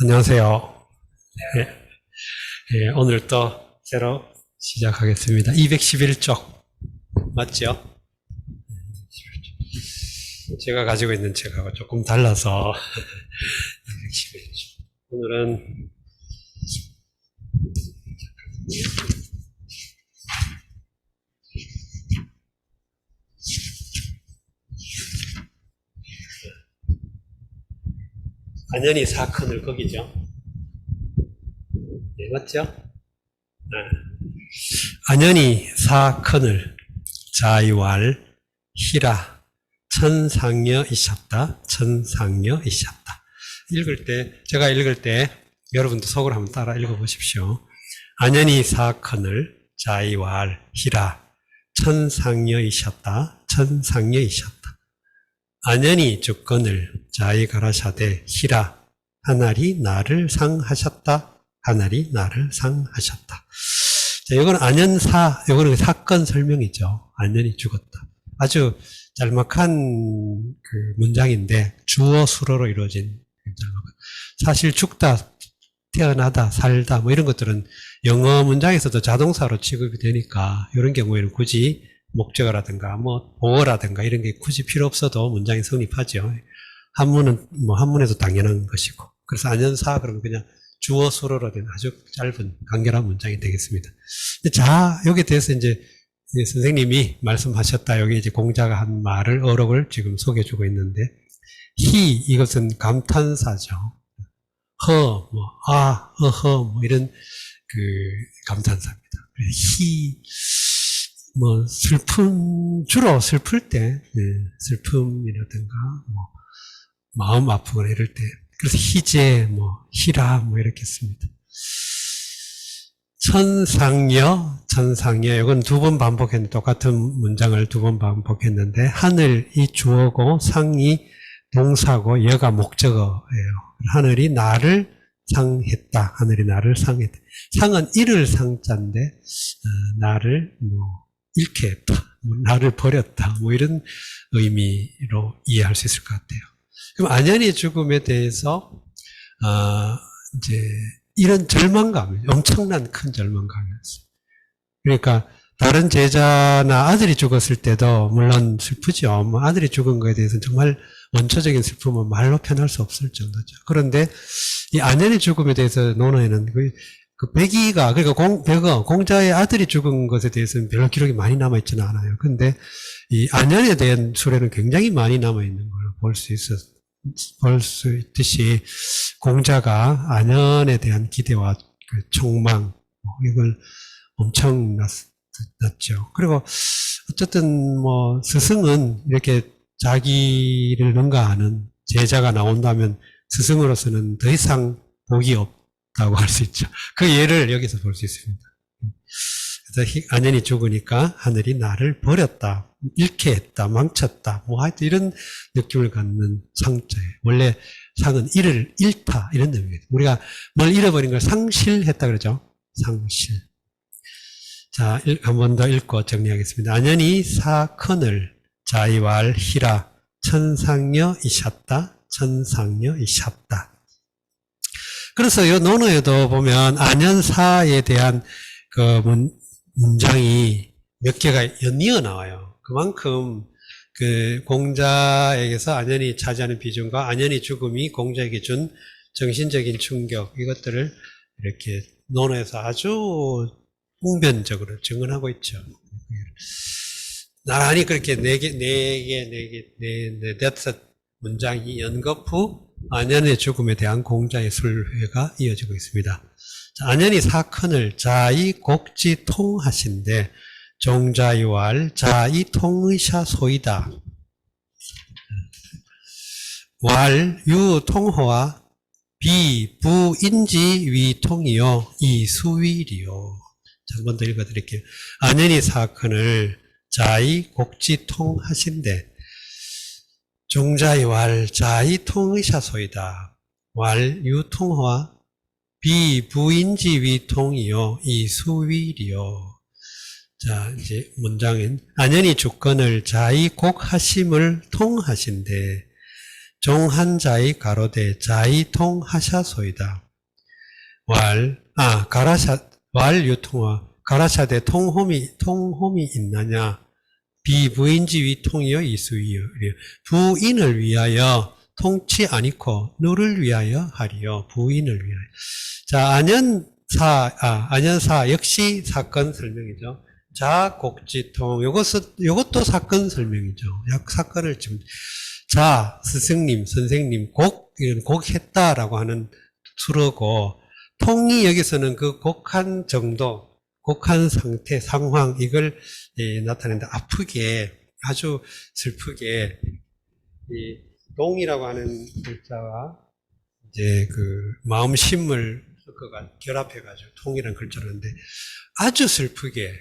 안녕하세요. 오늘 또 새로 시작하겠습니다. 211쪽 맞죠? 제가 가지고 있는 책하고 조금 달라서 211쪽. 오늘은 안연히 사큰을 거기죠. 네, 맞죠? 안연히 사큰을 자이왈 히라 천상여이샵다 천상여이샵다. 제가 읽을 때 여러분도 속으로 한번 따라 읽어보십시오. 안연히 사큰을 자이왈 히라 천상여이샵다 천상여이샵다. 안연히 주권을 자이 가라샤대 히라 하나리 나를 상하셨다 하나리 나를 상하셨다. 자, 이건 안연사, 이거는 사건 설명이죠. 안연히 죽었다. 아주 짤막한 그 문장인데 주어 수로로 이루어진 짤막한. 사실 죽다, 태어나다, 살다 뭐 이런 것들은 영어 문장에서도 자동사로 취급이 되니까 이런 경우에는 굳이 목적어라든가 뭐 보어라든가 이런 게 굳이 필요 없어도 문장이 성립하죠. 한문에도 당연한 것이고. 그래서 안연사 그러면 그냥 주어 수로로 된 아주 짧은 간결한 문장이 되겠습니다. 자, 여기에 대해서 이제 선생님이 말씀하셨다. 여기 이제 공자가 한 말을 어록을 지금 소개해 주고 있는데 이것은 감탄사죠. 어허 뭐 이런 그 감탄사입니다. 주로 슬플 때, 슬픔이라든가, 마음 아프거나 이럴 때, 그래서 희재, 희라, 이렇게 씁니다. 천상여, 이건 두 번 반복했는데, 똑같은 문장을 두 번 반복했는데, 하늘이 주어고, 상이 동사고, 여가 목적어예요. 하늘이 나를 상했다. 하늘이 나를 상했다. 상은 이를 상자인데, 나를 잃게 했다. 나를 버렸다. 이런 의미로 이해할 수 있을 것 같아요. 그럼 안연히 죽음에 대해서, 이제, 이런 절망감, 엄청난 큰 절망감이었어요. 그러니까, 다른 제자나 아들이 죽었을 때도, 물론 슬프죠. 아들이 죽은 거에 대해서는 정말 원초적인 슬픔은 말로 표현할 수 없을 정도죠. 그런데, 이 안연히 죽음에 대해서 논어에는 그 백이가, 그러니까 공자의 아들이 죽은 것에 대해서는 별로 기록이 많이 남아있지는 않아요. 근데 이 안연에 대한 수레는 굉장히 많이 남아있는 걸 볼 수 있듯이 공자가 안연에 대한 기대와 그 촉망, 이걸 엄청났죠. 그리고 어쨌든 스승은 이렇게 자기를 능가하는 제자가 나온다면 스승으로서는 더 이상 복이 없다고 할 수 있죠. 그 예를 여기서 볼 수 있습니다. 그래서 안연히 죽으니까 하늘이 나를 버렸다, 잃게 했다, 망쳤다, 하여튼 이런 느낌을 갖는 상자예요. 원래 상은 잃다, 이런 의미입니다. 우리가 뭘 잃어버린 걸 상실했다 그러죠. 상실. 자, 한 번 더 읽고 정리하겠습니다. 안연히 사큰을 자이왈 히라 천상여 이셨다, 천상여 이셨다. 그래서 이 논어에도 보면 안연사에 대한 그 문장이 몇 개가 연이어 나와요. 그만큼 그 공자에게서 안연히 차지하는 비중과 안연히 죽음이 공자에게 준 정신적인 충격, 이것들을 이렇게 논어에서 아주 웅변적으로 증언하고 있죠. 나란히 그렇게 다섯 문장이 연거푸 안연의 죽음에 대한 공자의 술회가 이어지고 있습니다. 자, 안연히 사큰을 자이 곡지 통하신데 종자이왈 자이 통의샤 소이다. 왈 유통호와 비부인지 위통이요 이수위리요. 한 번 더 읽어드릴게요. 안연히 사큰을 자이 곡지 통하신데 종자이 왈 자이 통의샤 소이다. 왈 유통호와 비부인지 위통이요 이수위리요. 자, 이제 문장인 안연히 주건을 자의 곡하심을 통하신데 종한 자의 가로되 자의 통하샤소이다. 왈 유통화 가라샤대 통홈이 있느냐 비부인지 위통이여 이수이여 부인을 위하여 통치 아니고 누를 위하여 하리요 부인을 위하여. 자, 안연사 역시 사건 설명이죠. 자, 곡지통 요것도 사건 설명이죠. 사건을 지금 자, 스승님, 선생님, 이런 곡했다라고 하는 수로고, 통이 여기서는 그 곡한 정도, 곡한 상태, 상황, 이걸 나타내는데, 아프게, 아주 슬프게, 이 동이라고 하는 글자와 이제 마음심을 결합해가지고 통이라는 글자를 하는데, 아주 슬프게,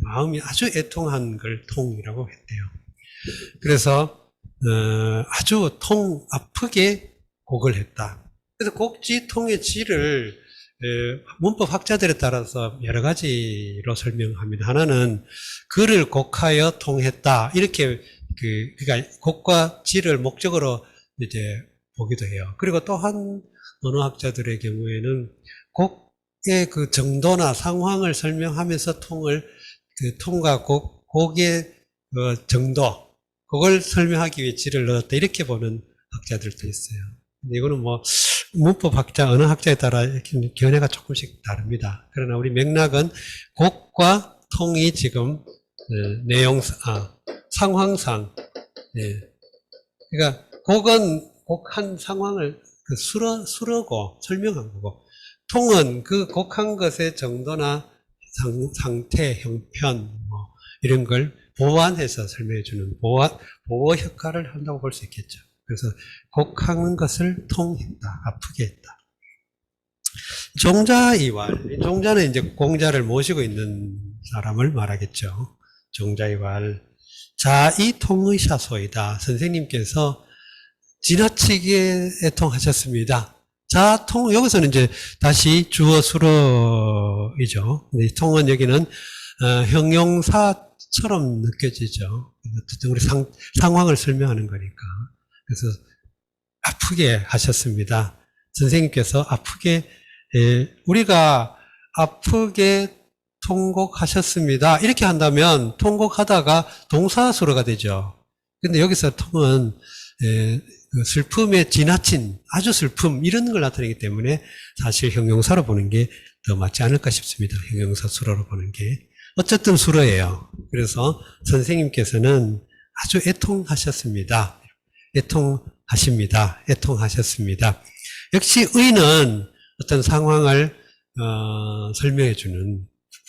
마음이 아주 애통한 걸 통이라고 했대요. 그래서, 아주 아프게 곡을 했다. 그래서 곡지, 통의 지를, 문법 학자들에 따라서 여러 가지로 설명합니다. 하나는 글을 곡하여 통했다. 이렇게, 그러니까 곡과 지를 목적으로 이제 보기도 해요. 그리고 또한 언어학자들의 경우에는 곡의 그 정도나 상황을 설명하면서 통과 곡의 정도, 그걸 설명하기 위해 지를 넣었다. 이렇게 보는 학자들도 있어요. 근데 이거는 문법 학자, 언어 학자에 따라 견해가 조금씩 다릅니다. 그러나 우리 맥락은 곡과 통이 지금, 상황상, 그러니까 곡한 상황을 수러고 설명한 거고, 통은 그 곡한 것의 정도나 상태, 형편, 이런 걸 보완해서 설명해주는 보호 효과를 한다고 볼 수 있겠죠. 그래서 곡하는 것을 통했다, 아프게 했다. 종자이왈, 종자는 이제 공자를 모시고 있는 사람을 말하겠죠. 종자이왈, 자이 통의샤소이다. 선생님께서 지나치게 애통하셨습니다. 자통, 여기서는 이제 다시 주어 수로이죠. 통은 여기는 형용사처럼 느껴지죠. 어쨌든 우리 상황을 설명하는 거니까. 그래서 아프게 하셨습니다. 선생님께서 아프게, 우리가 아프게 통곡하셨습니다. 이렇게 한다면 통곡하다가 동사수로가 되죠. 근데 여기서 통은 슬픔에 지나친 아주 슬픔 이런 걸 나타내기 때문에 사실 형용사로 보는 게 더 맞지 않을까 싶습니다. 형용사 수로로 보는 게. 어쨌든 수로예요. 그래서 선생님께서는 아주 애통하셨습니다. 애통하셨습니다. 역시 의는 어떤 상황을 설명해주는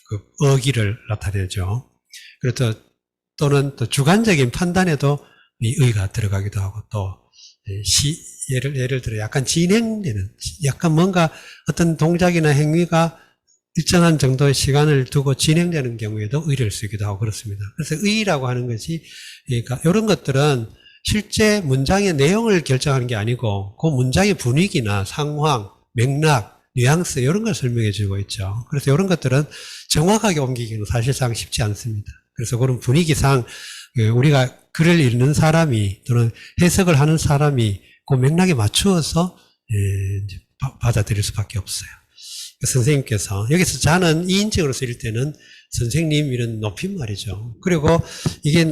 그 어기를 나타내죠. 그래서 또는 또 주관적인 판단에도 이 의가 들어가기도 하고 또 예를 들어 약간 진행되는, 약간 뭔가 어떤 동작이나 행위가 일정한 정도의 시간을 두고 진행되는 경우에도 의를 쓰기도 하고 그렇습니다. 그래서 의라고 하는 것이, 그러니까 이런 것들은 실제 문장의 내용을 결정하는 게 아니고 그 문장의 분위기나 상황, 맥락, 뉘앙스 이런 걸 설명해 주고 있죠. 그래서 이런 것들은 정확하게 옮기기는 사실상 쉽지 않습니다. 그래서 그런 분위기상 우리가 글을 읽는 사람이 또는 해석을 하는 사람이 그 맥락에 맞추어서 받아들일 수밖에 없어요. 선생님께서 여기서 자는 2인칭으로 쓰일 때는 선생님 이런 높임말이죠. 그리고 이게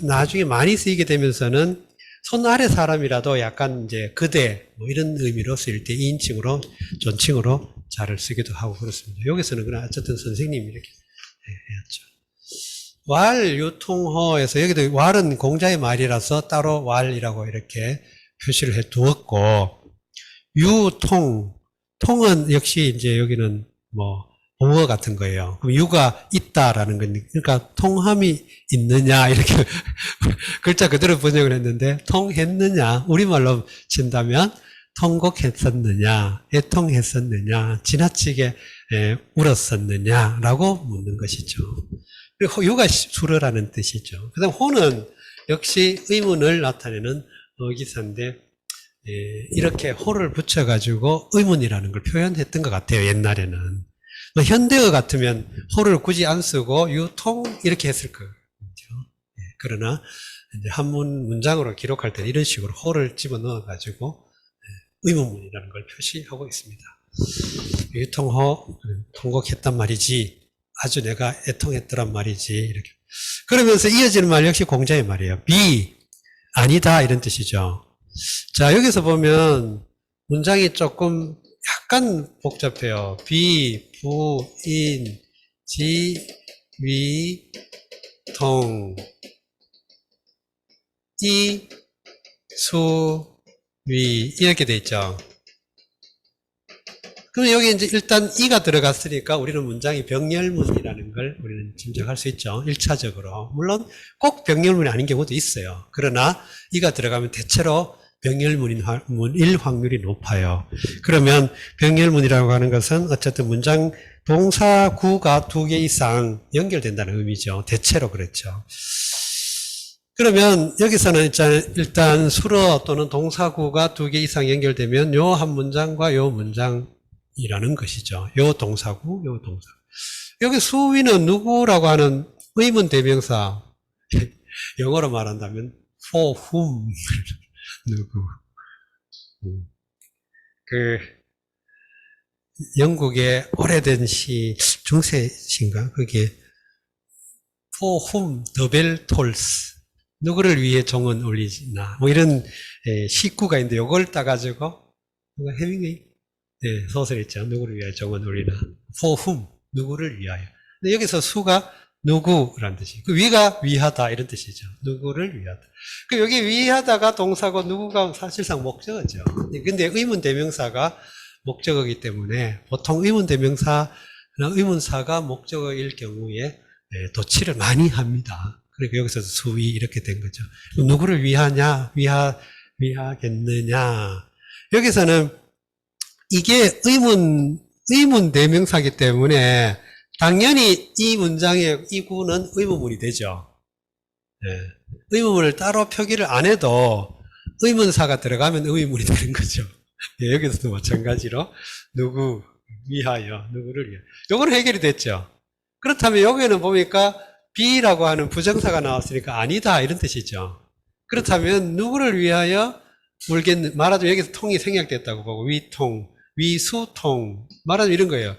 나중에 많이 쓰이게 되면서는 손 아래 사람이라도 약간 이제 그대 이런 의미로 쓰일 때 2인칭으로 존칭으로 자를 쓰기도 하고 그렇습니다. 여기서는 그냥 어쨌든 선생님 이렇게 해야죠. 왈 유통호에서 여기도 왈은 공자의 말이라서 따로 왈이라고 이렇게 표시를 해 두었고, 통은 역시 이제 여기는 보어 같은 거예요. 그럼 유가 있다라는 거니까, 그러니까 통함이 있느냐, 이렇게 글자 그대로 번역을 했는데, 통했느냐, 우리말로 친다면, 통곡했었느냐, 애통했었느냐, 지나치게 울었었느냐라고 묻는 것이죠. 그리고 유가 수러라는 뜻이죠. 그 다음 호는 역시 의문을 나타내는 어기사인데, 이렇게 호를 붙여가지고 의문이라는 걸 표현했던 것 같아요, 옛날에는. 뭐 현대어 같으면 호를 굳이 안 쓰고 유통 이렇게 했을 거예요. 예, 그러나 이제 한문 문장으로 기록할 때는 이런 식으로 호를 집어넣어 가지고 의문문이라는 걸 표시하고 있습니다. 유통호 통곡했단 말이지, 아주 내가 애통했더란 말이지, 이렇게. 그러면서 이어지는 말 역시 공자의 말이에요. 비 아니다 이런 뜻이죠. 자, 여기서 보면 문장이 조금 약간 복잡해요. 비, 부, 인, 지, 위, 통, 이, 수, 위 이렇게 돼 있죠. 그럼 여기 이제 일단 이가 들어갔으니까 우리는 문장이 병렬문이라는 걸 우리는 짐작할 수 있죠. 1차적으로. 물론 꼭 병렬문이 아닌 경우도 있어요. 그러나 이가 들어가면 대체로 병렬문일 확률이 높아요. 그러면 병렬문이라고 하는 것은 어쨌든 문장 동사구가 2개 이상 연결된다는 의미죠. 대체로 그렇죠. 그러면 여기서는 일단 수러 또는 동사구가 2개 이상 연결되면 요 한 문장과 요 문장이라는 것이죠. 요 동사구, 요 동사. 여기 수위는 누구라고 하는 의문 대명사. 영어로 말한다면 for whom 누구. 영국의 오래된 시, 중세시인가? 그게 for whom the bell tolls. 누구를 위해 종은 울리나. 뭐 이런 시구가 있는데 요걸 따가지고 해밍웨이 소설 있죠. 누구를 위해 종은 울리나. for whom. 누구를 위하여. 근데 여기서 수가 누구라는 뜻이. 그 위가 위하다 이런 뜻이죠. 누구를 위하다. 그 여기 위하다가 동사고 누구가 사실상 목적어죠. 근데 의문 대명사가 목적어이기 때문에 보통 의문 대명사, 의문사가 목적어일 경우에 도치를 많이 합니다. 그러니까 여기서 수위 이렇게 된 거죠. 누구를 위하냐, 위하겠느냐. 여기서는 이게 의문 대명사이기 때문에 당연히 이 문장의 이 구는 의문문이 되죠. 네. 의문문을 따로 표기를 안 해도 의문사가 들어가면 의문문이 되는 거죠. 네, 여기서도 마찬가지로 누구 위하여, 누구를 위하여. 요거는 해결이 됐죠. 그렇다면 여기는 보니까 B라고 하는 부정사가 나왔으니까 아니다 이런 뜻이죠. 그렇다면 누구를 위하여 울겠는, 말하자면 여기서 통이 생략됐다고 보고 위통, 위수통, 말하자면 이런 거예요.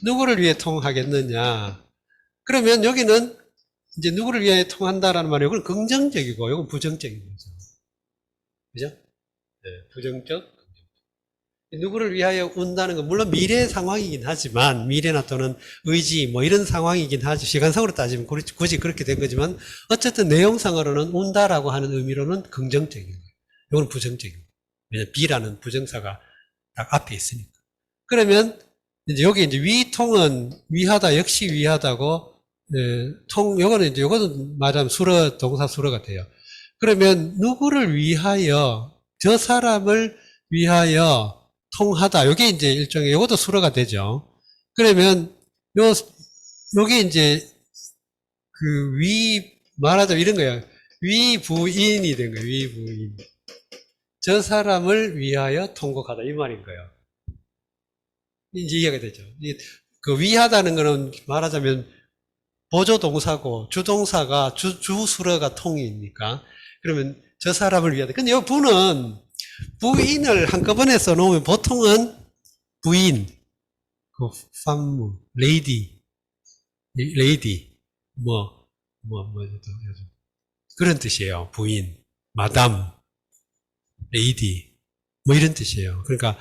누구를 위해 통하겠느냐. 그러면 여기는 이제 누구를 위해 통한다라는 말이 이건 긍정적이고 이건 부정적인 거죠. 그죠? 네, 부정적. 누구를 위하여 운다는 건 물론 미래 상황이긴 하지만 미래나 또는 의지 뭐 이런 상황이긴 하죠. 시간상으로 따지면 굳이 그렇게 된 거지만 어쨌든 내용상으로는 운다라고 하는 의미로는 긍정적인 거예요. 이건 부정적인 거예요. 왜냐하면 B라는 부정사가 딱 앞에 있으니까. 그러면 이제 여기 이제 위통은 위하다 역시 위하다고 요거는 말하자면 수러 동사 수러가 돼요. 그러면 누구를 위하여 저 사람을 위하여 통하다. 요게 이제 일종의, 요것도 수로가 되죠. 그러면, 요게 이제, 말하자면 이런 거예요. 위부인이 된 거예요. 위부인. 저 사람을 위하여 통곡하다. 이 말인 거예요. 이제 이해가 되죠. 그 위하다는 거는 말하자면 보조동사고, 주동사가, 주수로가 통이니까. 그러면 저 사람을 위하다. 근데 요 부는, 부인을 한꺼번에 써놓으면 보통은 부인, fam무, lady, 그런 뜻이에요. 부인, 마담, lady, 뭐 이런 뜻이에요. 그러니까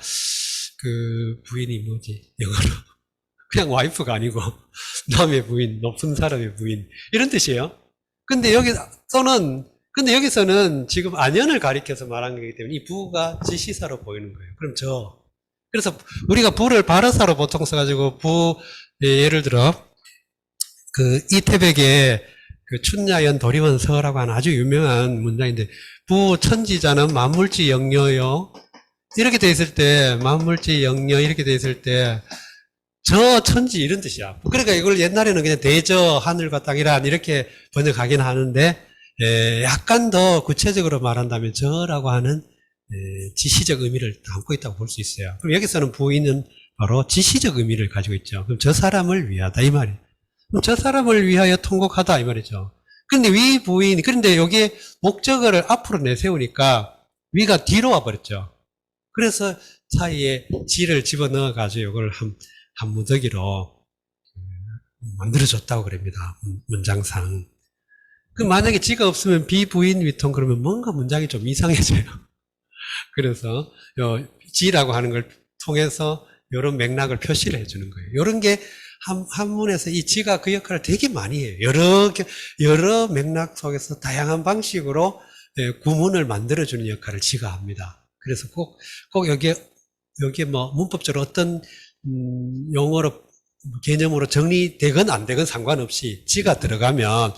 그 부인이 뭐지? 영어로 그냥 와이프가 아니고 남의 부인, 높은 사람의 부인 이런 뜻이에요. 근데 여기서는 지금 안연을 가리켜서 말한 거기 때문에 이 부가 지시사로 보이는 거예요. 그럼 그래서 우리가 부를 발어사로 보통 써가지고 예를 들어, 이태백의 춘야연 도리원서라고 하는 아주 유명한 문장인데, 천지자는 만물지 영려요. 이렇게 돼 있을 때, 만물지 영려 이렇게 돼 있을 때, 천지 이런 뜻이야. 그러니까 이걸 옛날에는 그냥 대저, 하늘과 땅이란 이렇게 번역하긴 하는데, 약간 더 구체적으로 말한다면 저라고 하는 지시적 의미를 담고 있다고 볼 수 있어요. 그럼 여기서는 부인은 바로 지시적 의미를 가지고 있죠. 그럼 저 사람을 위하다 이 말이에요. 그럼 저 사람을 위하여 통곡하다 이 말이죠. 그런데 위 부인, 그런데 여기에 목적어를 앞으로 내세우니까 위가 뒤로 와버렸죠. 그래서 사이에 지를 집어넣어 가지고 이걸 한 무더기로 만들어줬다고 그럽니다. 문장상. 그 만약에 지가 없으면 비부인 위통 그러면 뭔가 문장이 좀 이상해져요. 그래서 지라고 하는 걸 통해서 이런 맥락을 표시를 해주는 거예요. 이런 게 한문에서 이 지가 그 역할을 되게 많이 해요. 여러 맥락 속에서 다양한 방식으로 구문을 만들어주는 역할을 지가 합니다. 그래서 꼭 여기에 뭐 문법적으로 어떤 용어로 개념으로 정리되건 안 되건 상관없이 지가 들어가면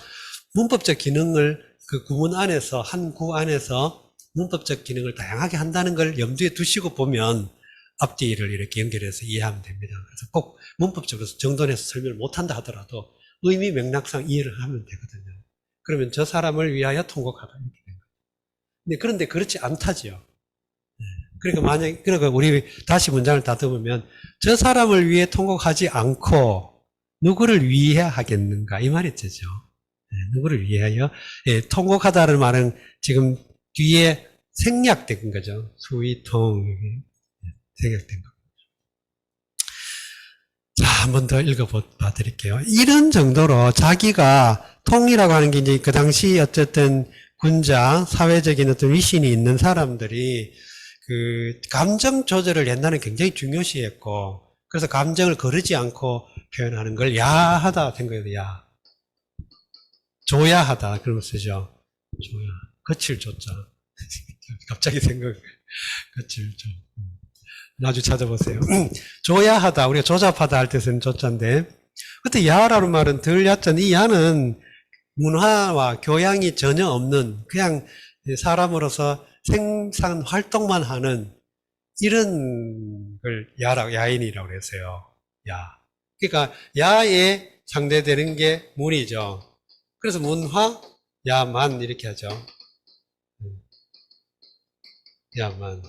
문법적 기능을 그 구문 안에서 한 구 안에서 문법적 기능을 다양하게 한다는 걸 염두에 두시고 보면 앞뒤를 이렇게 연결해서 이해하면 됩니다. 그래서 꼭 문법적으로 정돈해서 설명을 못한다 하더라도 의미 맥락상 이해를 하면 되거든요. 그러면 저 사람을 위하여 통곡하다 이렇게 된 거예요. 그런데 그렇지 않다지요. 그러니까 그러니까 우리 다시 문장을 다듬으면 저 사람을 위해 통곡하지 않고 누구를 위해 하겠는가 이 말이 되죠. 누구를 위하여 통곡하다는 말은 지금 뒤에 생략된 거죠. 수위통 생략된 거. 자, 한 번 더 읽어봐 드릴게요. 이런 정도로 자기가 통이라고 하는 게 이제 그 당시 어쨌든 군자, 사회적인 어떤 위신이 있는 사람들이 그 감정 조절을 옛날에 굉장히 중요시했고, 그래서 감정을 거르지 않고 표현하는 걸 야하다 된 거예요. 야. 조야하다 그런 거 쓰죠. 조야. 거칠 조자. 갑자기 거칠 조. 나중에 찾아보세요. 조야하다. 우리가 조잡하다 할 때 쓰는 조자인데, 그때 야라는 말은 덜 야자는 이 야는 문화와 교양이 전혀 없는 그냥 사람으로서 생산 활동만 하는 이런 걸 야인이라고 그랬어요. 야. 그러니까 야에 상대되는 게 문이죠. 그래서 문화, 야만 이렇게 하죠. 야만.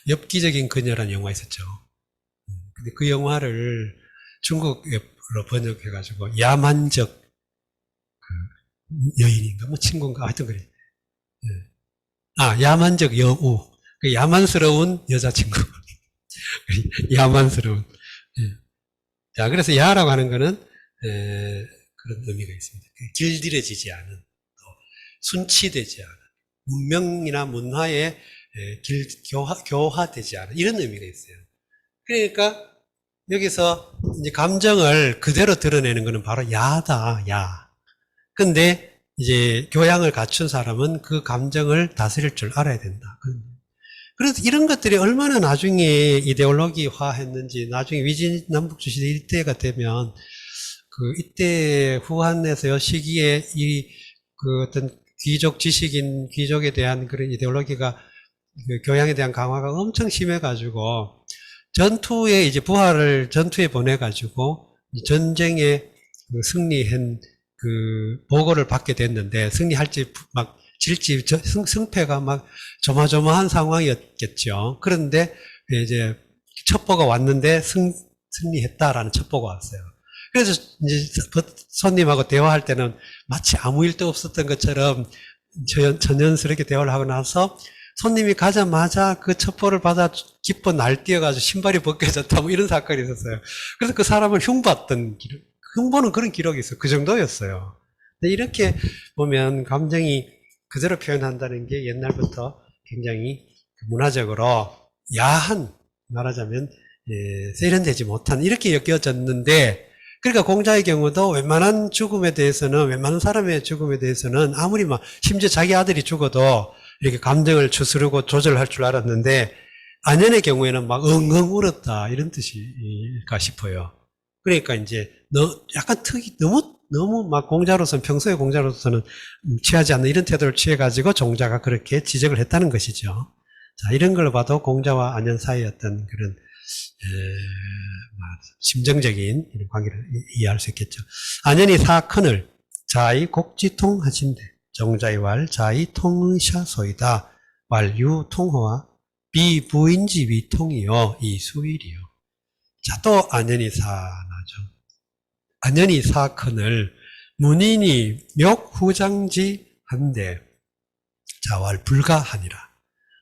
엽기적인 그녀라는 영화 있었죠. 근데 그 영화를 중국어로 번역해가지고 야만적 여인인가 뭐 친구인가 하여튼 그래. 야만적 여우. 야만스러운 여자친구. 야만스러운. 자, 그래서 야라고 하는 거는 그런 의미가 있습니다. 길들여지지 않은, 순치되지 않은, 문명이나 문화에 교화되지 않은 이런 의미가 있어요. 그러니까 여기서 이제 감정을 그대로 드러내는 것은 바로 야다, 야. 근데 이제 교양을 갖춘 사람은 그 감정을 다스릴 줄 알아야 된다. 그래서 이런 것들이 얼마나 나중에 이데올로기화 했는지, 나중에 위진남북주 시대 이때가 되면, 이때 후한에서요, 시기에 그 어떤 귀족에 대한 그런 이데올로기가, 그 교양에 대한 강화가 엄청 심해가지고, 전투에 보내가지고, 전쟁에 승리한 보고를 받게 됐는데, 승리할지 막, 질지 승패가 막 조마조마한 상황이었겠죠. 그런데 이제 첩보가 왔는데 승리했다라는 첩보가 왔어요. 그래서 이제 손님하고 대화할 때는 마치 아무 일도 없었던 것처럼 천연스럽게 대화를 하고 나서 손님이 가자마자 그 첩보를 받아 기뻐 날뛰어가지고 신발이 벗겨졌다 뭐 이런 사건이 있었어요. 그래서 그 사람을 흉봤던 흉보는 그런 기록이 있어요. 그 정도였어요. 근데 이렇게 보면 감정이 그대로 표현한다는 게 옛날부터 굉장히 문화적으로 야한, 말하자면 세련되지 못한 이렇게 여겨졌는데, 그러니까 공자의 경우도 웬만한 사람의 죽음에 대해서는 아무리 심지어 자기 아들이 죽어도 이렇게 감정을 추스르고 조절할 줄 알았는데, 안현의 경우에는 막 엉엉 울었다 이런 뜻일까 싶어요. 그러니까 이제 약간 너무 막 평소에 공자로서는 취하지 않는 이런 태도를 취해가지고 종자가 그렇게 지적을 했다는 것이죠. 자, 이런 걸로 봐도 공자와 안현 사이의 어떤 그런, 심정적인 이런 관계를 이해할 수 있겠죠. 안현이 사큰을 자의 곡지통 하신대. 정자의 왈 자의 통의샤소이다. 완유 통호와 비부인지 위통이요 이 수일이요. 자, 또 안연히사 나죠. 안연히사건을 문인이 역후장지 한데 자왈 불가하니라.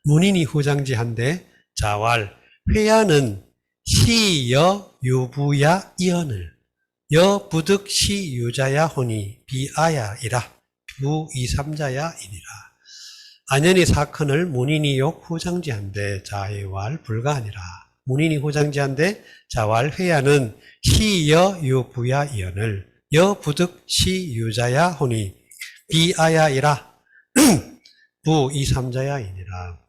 문인이 후장지 한데 자왈 회야는 시여 유부야 이언을 여부득 시유자야 호니 비아야이라 부이삼자야이니라. 안연히 사건을 문인이 욕 후장지한데 자왈 불가하니라. 문인이 후장지한데 자왈 회야는 시여 유부야 이언을 여부득 시유자야 호니 비아야이라 부이삼자야이니라.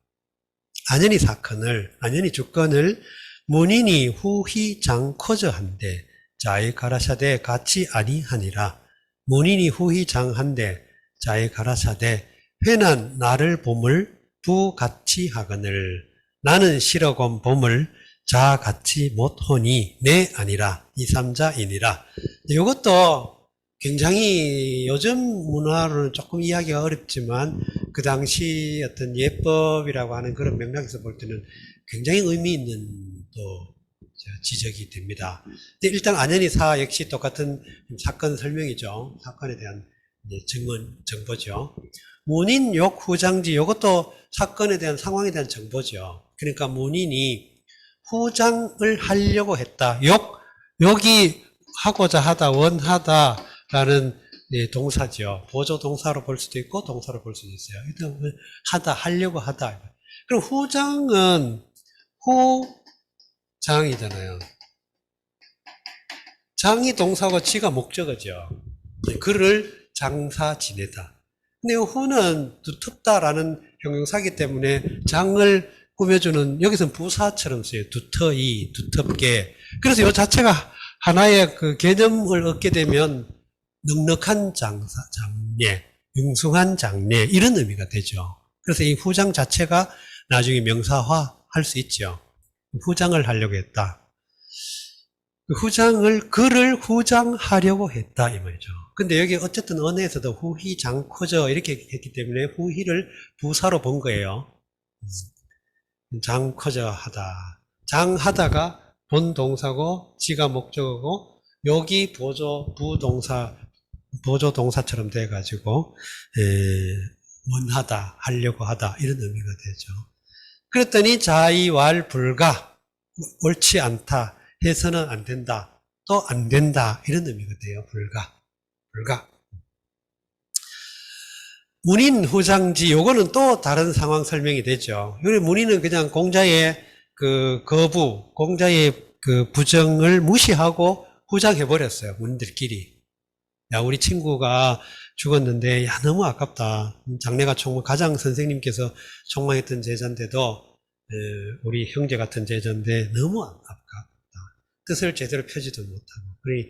안연히 사건을 안연히 주건을 문인이 후히 장커저한데 자의 가라사대 같이 아니하니라. 문인이 후히 장한데 자의 가라사대 회난 나를 봄을 부같이 하거늘 나는 싫어건 봄을 자같이 못하니 내 아니라 이삼자이니라. 이것도 굉장히 요즘 문화로는 조금 이해하기가 어렵지만 그 당시 어떤 예법이라고 하는 그런 맥락에서 볼 때는 굉장히 의미 있는 또 지적이 됩니다. 근데 일단 안연히사 역시 똑같은 사건 설명이죠. 사건에 대한 정보죠. 문인 욕 후장지 이것도 사건에 대한 상황에 대한 정보죠. 그러니까 문인이 후장을 하려고 했다. 욕이 하고자 하다, 원하다라는 동사죠. 보조 동사로 볼 수도 있고 동사로 볼 수도 있어요. 일단 하다, 하려고 하다. 그럼 후장은 후장이잖아요. 장이 동사고 지가 목적어죠. 그를 장사 지내다. 근데 후는 두텁다라는 형용사이기 때문에 장을 꾸며주는 여기서는 부사처럼 써요. 두터이, 두텁게. 그래서 이 자체가 하나의 그 개념을 얻게 되면 넉넉한 장사, 장례, 융숭한 장례 이런 의미가 되죠. 그래서 이 후장 자체가 나중에 명사화 할 수 있죠. 후장을 하려고 했다. 그를 후장하려고 했다 이 말이죠. 근데 여기 어쨌든 언어에서도 후히 장커저 이렇게 했기 때문에 후히를 부사로 본 거예요. 장커저 하다. 장하다가 본 동사고 지가 목적어고 여기 보조 동사처럼 돼가지고 원하다, 하려고 하다 이런 의미가 되죠. 그랬더니 자이왈 불가 옳지 않다 해서는 안 된다 또 안 된다 이런 의미가 돼요. 불가 문인 후장지 요거는 또 다른 상황 설명이 되죠. 여기 문인은 그냥 공자의 그 거부, 공자의 그 부정을 무시하고 후장해버렸어요. 문인들끼리. 야, 우리 친구가 죽었는데, 야, 너무 아깝다. 장래가 가장 선생님께서 총망했던 제자인데도, 우리 형제 같은 제자인데, 너무 아깝다. 뜻을 제대로 펴지도 못하고, 그러니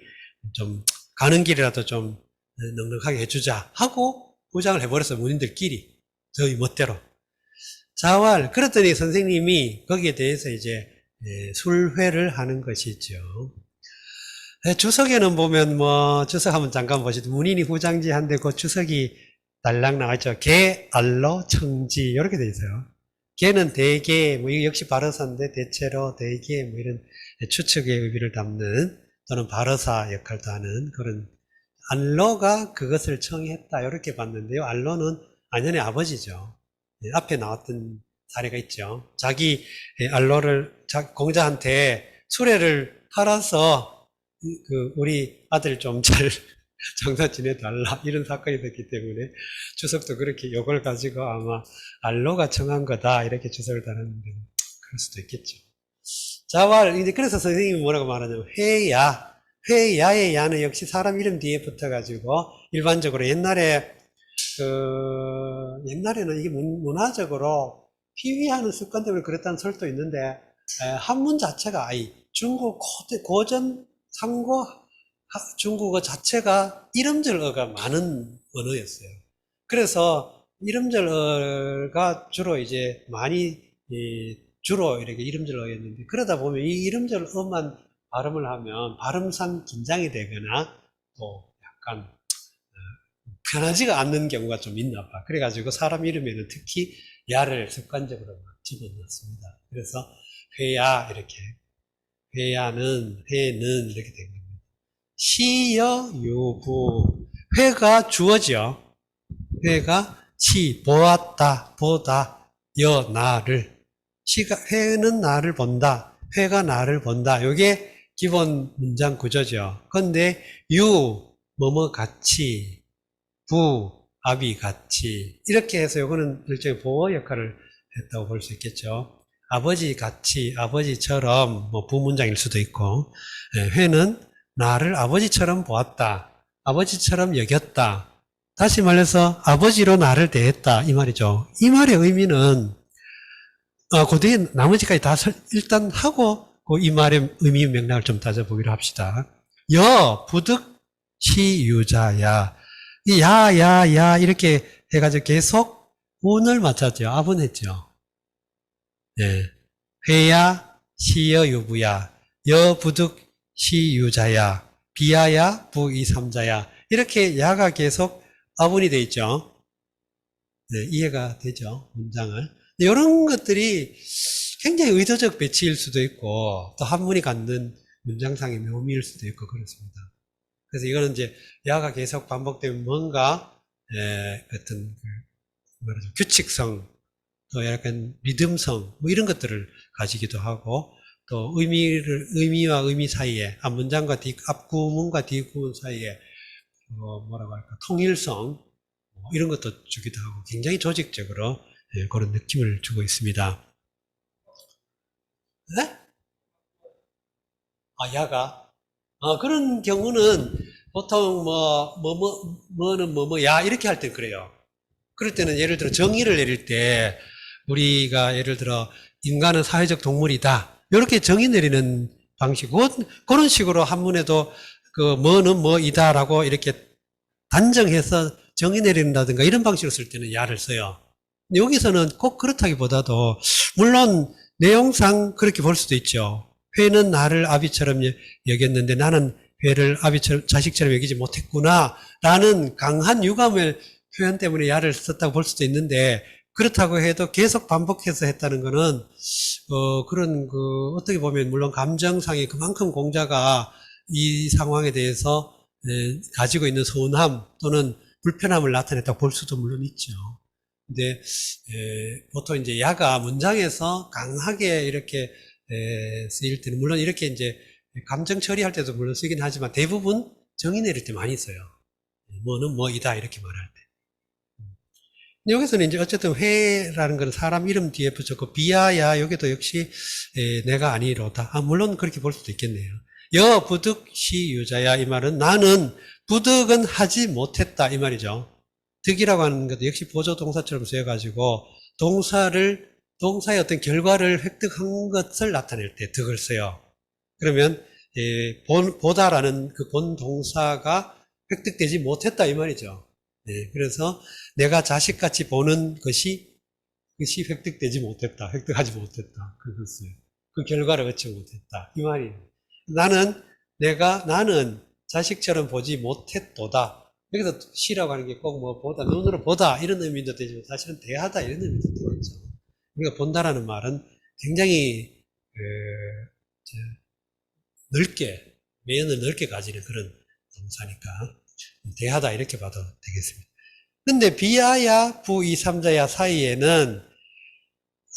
좀, 가는 길이라도 좀 넉넉하게 해주자. 하고, 후장을 해버렸어요. 문인들끼리. 저희 멋대로. 자활. 그랬더니 선생님이 거기에 대해서 이제, 술회를 하는 것이죠. 주석에는 보면 주석 한번 잠깐 보시죠. 문인이 후장지한데 그 주석이 달랑 나와있죠. 개, 알로, 청지 이렇게 돼 있어요. 개는 대개 이거 역시 발어사인데 대체로 대개 이런 추측의 의미를 담는 또는 발어사 역할도 하는 그런 알로가 그것을 청했다 이렇게 봤는데요. 알로는 안연의 아버지죠. 앞에 나왔던 사례가 있죠. 자기 알로를 공자한테 수레를 팔아서 우리 아들 좀 잘 장사 지내달라 이런 사건이 됐기 때문에 주석도 그렇게 이걸 가지고 아마 알로가 청한 거다 이렇게 주석을 달았는데 그럴 수도 있겠죠. 자왈 이제 그래서 선생님이 뭐라고 말하냐면 회야의 야는 역시 사람 이름 뒤에 붙어가지고 일반적으로 옛날에는 이게 문화적으로 피위하는 습관 때문에 그랬다는 설도 있는데 한문 자체가 중국 고전 상고 중국어 자체가 이름절어가 많은 언어였어요. 그래서 이름절어가 주로 이제 많이 주로 이렇게 이름절어였는데 그러다 보면 이 이름절어만 발음을 하면 발음상 긴장이 되거나 또 약간 편하지가 않는 경우가 좀 있나 봐. 그래가지고 사람 이름에는 특히 야를 습관적으로 막 집어넣습니다. 그래서 회야 이렇게 회는 이렇게 된 겁니다. 시여 유부 회가 주어죠. 회가 보았다 보다 나를 회는 나를 본다. 회가 나를 본다. 요게 기본 문장 구조죠. 그런데 뭐뭐 같이 압이 같이 이렇게 해서 요거는 일종의 보호 역할을 했다고 볼 수 있겠죠. 아버지 같이 아버지처럼 부문장일 수도 있고 회는 나를 아버지처럼 보았다. 아버지처럼 여겼다. 다시 말해서 아버지로 나를 대했다 이 말이죠. 이 말의 의미는 그 뒤에 나머지까지 다 일단 하고 이 말의 의미 맥락을 좀 따져보기로 합시다. 부득 시유자야. 이 야 이렇게 해가지고 계속 운을 맞췄죠. 아분했죠. 예. 회야 시여 유부야 부득 시유자야 비야야 부이삼자야 이렇게 야가 계속 아분이 되어 있죠. 네, 이해가 되죠. 문장을. 이런 것들이 굉장히 의도적 배치일 수도 있고 또 한문이 갖는 문장상의 묘미일 수도 있고 그렇습니다. 그래서 이거는 이제 야가 계속 반복되면 뭔가 어떤 규칙성 또 약간 리듬성 이런 것들을 가지기도 하고 또 의미와 의미 사이에 앞문장과 앞구문과 뒷구문 사이에 뭐라고 할까 통일성 이런 것도 주기도 하고 굉장히 조직적으로 그런 느낌을 주고 있습니다. 네? 야가 그런 경우는 보통 뭐는 야 이렇게 할 때 그래요. 그럴 때는 예를 들어 정의를 내릴 때 우리가 예를 들어 인간은 사회적 동물이다 이렇게 정의 내리는 방식 그런 식으로 한문에도 뭐는 뭐이다라고 이렇게 단정해서 정의 내린다든가 이런 방식으로 쓸 때는 야를 써요. 여기서는 꼭 그렇다기보다도 물론 내용상 그렇게 볼 수도 있죠. 회는 나를 아비처럼 여겼는데 나는 회를 아비처럼 자식처럼 여기지 못했구나 라는 강한 유감의 표현 때문에 야를 썼다고 볼 수도 있는데 그렇다고 해도 계속 반복해서 했다는 거는 그런 어떻게 보면 물론 감정상에 그만큼 공자가 이 상황에 대해서 가지고 있는 서운함 또는 불편함을 나타냈다고 볼 수도 물론 있죠. 근데 보통 이제 야가 문장에서 강하게 이렇게 쓰일 때는 물론 이렇게 이제 감정 처리할 때도 물론 쓰긴 하지만 대부분 정의 내릴 때 많이 써요. 뭐는 뭐이다 이렇게 말할 때. 여기서는 이제 어쨌든 회라는 건 사람 이름 뒤에 붙였고 비야야 여기도 역시 내가 아니로다. 물론 그렇게 볼 수도 있겠네요. 부득 시유자야 이 말은 나는 부득은 하지 못했다 이 말이죠. 득이라고 하는 것도 역시 보조동사처럼 쓰여가지고 동사의 어떤 결과를 획득한 것을 나타낼 때 득을 써요. 그러면 보다라는 그 본 동사가 획득되지 못했다 이 말이죠. 그래서 내가 자식같이 보는 것이 획득되지 못했다. 획득하지 못했다. 그것을. 그 결과를 얻지 못했다. 이 말이에요. 나는 자식처럼 보지 못했도다. 여기서 시라고 하는 게 꼭 보다, 눈으로 보다, 이런 의미도 되지만 사실은 대하다, 이런 의미도 되겠죠. 우리가 본다라는 말은 굉장히, 매연을 넓게 가지는 그런 동사니까, 대하다, 이렇게 봐도 되겠습니다. 근데 비야야, 부이삼자야 사이에는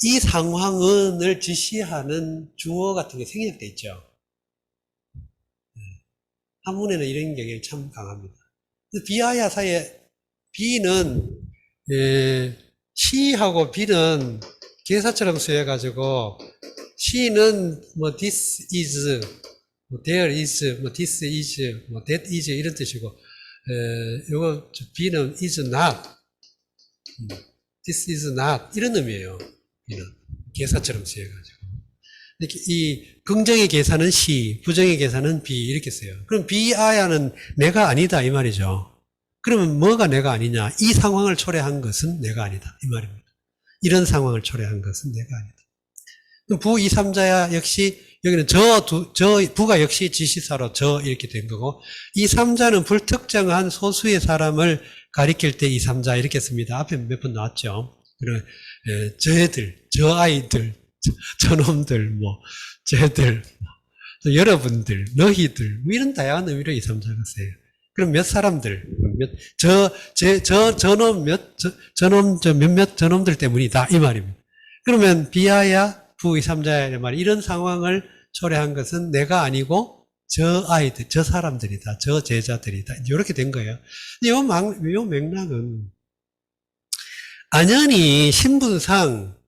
이 상황을 지시하는 주어 같은 게 생략되어 있죠. 한문에는 이런 경향이 참 강합니다. 비야야 사이에 비는 시하고 비는 계사처럼 쓰여가지고 시는 this is, there is, this is, that is 이런 뜻이고 요거 비는 is not, this is not 이런 의미예요. 비는 계사처럼 쓰여가지고 이 긍정의 계산은 시, 부정의 계산은 비 이렇게 써요. 그럼 비아야는 내가 아니다 이 말이죠. 그러면 뭐가 내가 아니냐? 이 상황을 초래한 것은 내가 아니다 이 말입니다. 이런 상황을 초래한 것은 내가 아니다. 부, 이, 삼자야 역시 여기는 부가 역시 지시사로 이렇게 된 거고 이 삼자는 불특정한 소수의 사람을 가리킬 때 이 삼자 이렇게 씁니다. 앞에 몇 번 나왔죠. 저 아이들, 저놈들, 쟤들, 또 여러분들, 너희들, 이런 다양한 의미로 2, 3, 4가 써요. 그럼 몇 사람들, 저놈 몇몇 저놈들 때문이다. 이 말입니다. 그러면 비하야, 부, 2, 3자의 말, 이런 상황을 초래한 것은 내가 아니고 저 아이들, 저 사람들이다. 저 제자들이다. 이렇게 된 거예요. 요 맥락은 안연히 신분상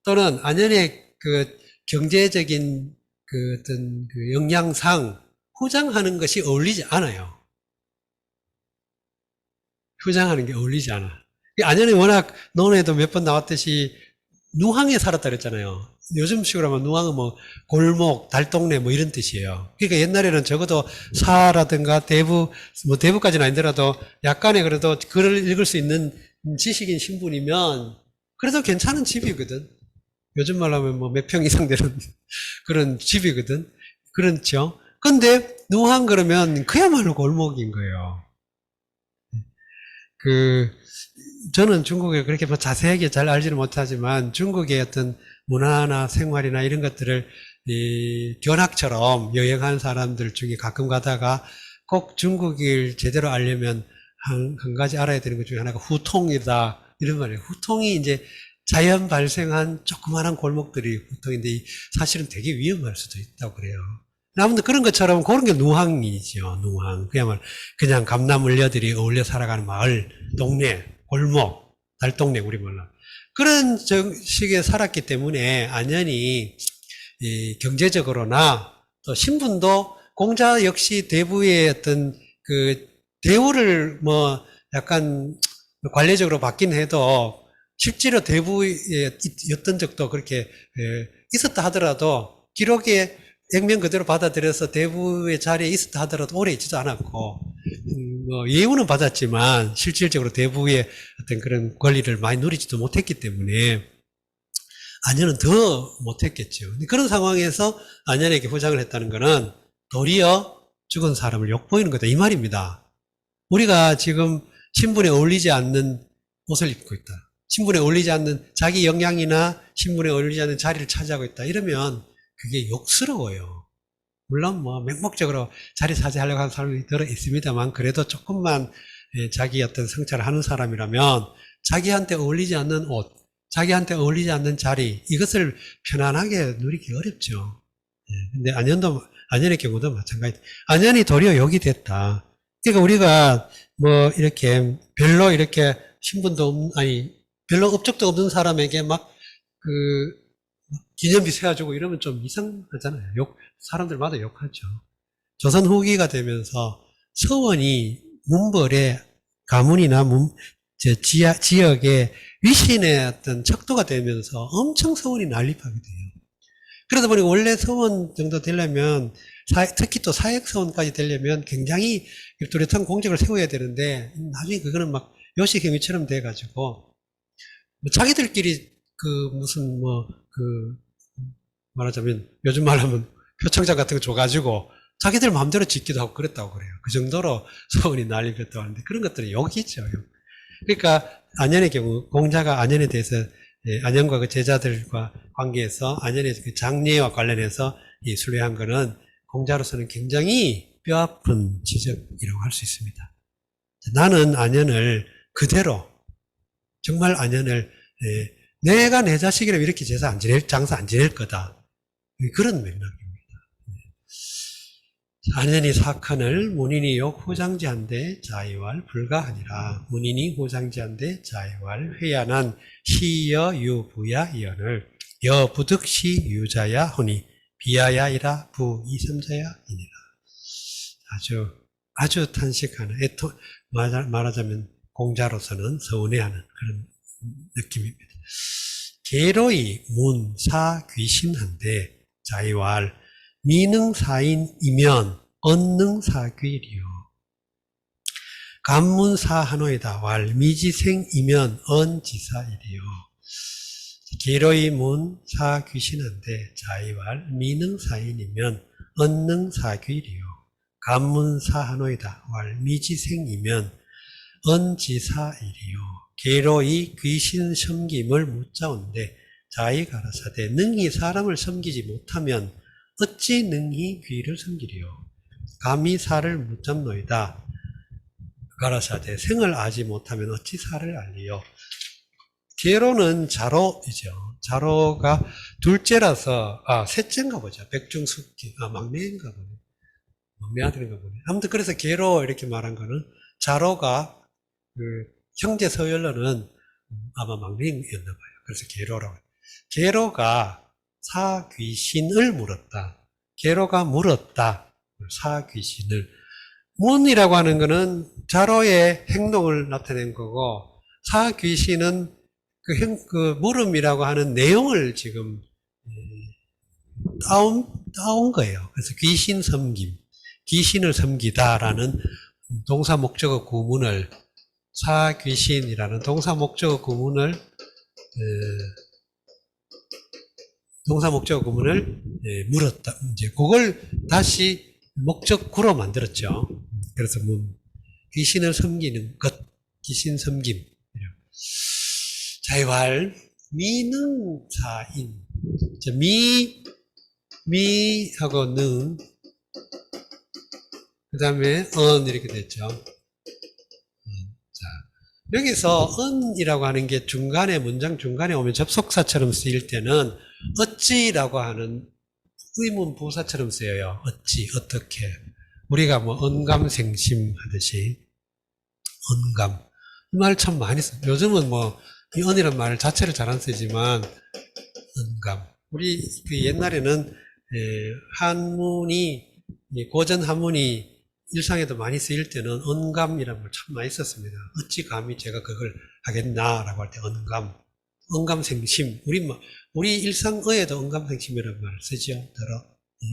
또는 안연의 그 경제적인 그 어떤 그 역량상 후장하는 것이 어울리지 않아요. 후장하는 게 어울리지 않아. 안연이 워낙 논에도 몇 번 나왔듯이 누항에 살았다 그랬잖아요. 요즘 식으로 하면 누항은 골목, 달동네 이런 뜻이에요. 그러니까 옛날에는 적어도 사라든가 대부까지는 아니더라도 약간의 그래도 글을 읽을 수 있는 지식인 신분이면 그래도 괜찮은 집이거든. 요즘 말로 하면 몇 평 이상 되는 그런 집이거든. 그렇죠. 근데 누항 그러면 그야말로 골목인 거예요. 저는 중국을 그렇게 자세하게 잘 알지는 못하지만 중국의 어떤 문화나 생활이나 이런 것들을 견학처럼 여행한 사람들 중에 가끔 가다가 꼭 중국을 제대로 알려면 한 가지 알아야 되는 것 중에 하나가 후통이다. 이런 말이에요. 후통이 이제 자연 발생한 조그마한 골목들이 후통인데 사실은 되게 위험할 수도 있다고 그래요. 아무튼 그런 것처럼 그런 게 누항이죠. 누항. 그야말로 그냥 감남을려들이 어울려 살아가는 마을, 동네, 골목, 달동네 우리말로. 그런 식의 살았기 때문에 안연히 경제적으로나 또 신분도 공자 역시 대부의 어떤 그 대우를 약간 관례적으로 받긴 해도 실제로 대부였던 적도 그렇게 있었다 하더라도 기록에 액면 그대로 받아들여서 대부의 자리에 있었다 하더라도 오래 있지도 않았고 예우는 받았지만 실질적으로 대부의 어떤 그런 권리를 많이 누리지도 못했기 때문에 안연은 더 못했겠죠. 그런 상황에서 안연에게 후장을 했다는 것은 도리어 죽은 사람을 욕보이는 거다 이 말입니다. 우리가 지금 신분에 어울리지 않는 옷을 입고 있다. 신분에 어울리지 않는 자기 역량이나 신분에 어울리지 않는 자리를 차지하고 있다. 이러면 그게 욕스러워요. 물론 맹목적으로 자리 차지하려고 하는 사람이 들어 있습니다만 그래도 조금만 자기 어떤 성찰을 하는 사람이라면 자기한테 어울리지 않는 옷, 자기한테 어울리지 않는 자리 이것을 편안하게 누리기 어렵죠. 근데 안연의 경우도 마찬가지. 안연이 도리어 욕이 됐다. 그러니까 우리가 이렇게 별로 이렇게 신분도 별로 업적도 없는 사람에게 기념비 세워주고 이러면 좀 이상하잖아요. 사람들마다 욕하죠. 조선 후기가 되면서 서원이 문벌의 가문이나 지역의 위신의 어떤 척도가 되면서 엄청 서원이 난립하게 돼요. 그러다 보니 원래 서원 정도 되려면 특히 또 사역서원까지 되려면 굉장히 뚜렷한 공적을 세워야 되는데 나중에 그거는 요식행위처럼 돼가지고 자기들끼리 말하자면 요즘 말하면 표창장 같은 거 줘가지고 자기들 마음대로 짓기도 하고 그랬다고 그래요. 그 정도로 서원이 난립했다고 하는데 그런 것들은 욕이죠. 그러니까 안연의 경우 공자가 안연에 대해서 안연과 그 제자들과 관계에서 안연의 그 장례와 관련해서 순례한 것은 공자로서는 굉장히 뼈아픈 지적이라고 할 수 있습니다. 나는 안연을 그대로 정말 안연을 내가 내 자식이라면 이렇게 장사 안 지낼 거다. 그런 맥락입니다. 안연이 사건을 문인이 욕 후장지한데 자의왈 불가하니라. 문인이 후장지한데 자의왈 회야난 시여 유부야 이언을 여 부득시 유자야 허니 비하야이라 부 이삼자야 이니라. 아주 탄식하는 말하자면 공자로서는 서운해하는 그런 느낌입니다. 계로이 문사 귀신한데 자의왈 미능사인이면 언능사귀리요. 간문사한호이다 왈 미지생이면 언지사이리요. 계로이 문사 귀신한데 자의왈 미능사인이면 언능사귀리요. 간문사한호이다 왈 미지생이면 언지사이리요. 계로의 귀신 섬김을 묻자온데 자의 가라사대 능히 사람을 섬기지 못하면 어찌 능히 귀를 섬기리요. 감히 살을 묻잡노이다. 가라사대 생을 아지 못하면 어찌 살을 알리요. 계로는 자로이죠. 자로가 둘째라서 셋째인가 보죠. 백중숙기 막내인가 보네. 막내 아들인가 보네. 아무튼 그래서 계로 이렇게 말한 거는 자로가 그 형제 서열로는 아마 막내였나 봐요. 그래서 계로라고. 계로가 사귀신을 물었다. 계로가 물었다. 사귀신을. 문이라고 하는 거는 자로의 행동을 나타낸 거고, 사귀신은 그 물음이라고 하는 내용을 지금 따온 거예요. 그래서 귀신 섬김, 귀신을 섬기다라는 동사 목적어 구문을 사귀신이라는 동사 목적어 구문을 물었다. 이제 그걸 다시 목적구로 만들었죠. 그래서 귀신을 섬기는 것, 귀신 섬김. 자의활 미능사인. 미하고 능, 그 다음에 이렇게 됐죠. 자, 여기서 은이라고 하는 게 중간에, 문장 중간에 오면 접속사처럼 쓰일 때는 어찌라고 하는 의문 부사처럼 쓰여요. 어찌, 어떻게. 우리가 뭐 언감생심 하듯이 언감. 이 말 참 많이 써. 요즘은 뭐 이 언이라는 말 자체를 잘 안 쓰지만 언감. 우리 그 옛날에는 한문이, 고전 한문이 일상에도 많이 쓰일 때는 언감이라는 말 참 많이 썼습니다. 어찌 감히 제가 그걸 하겠나라고 할 때 언감. 언감생심. 우리 일상어에도 언감생심이라는 말을 쓰죠.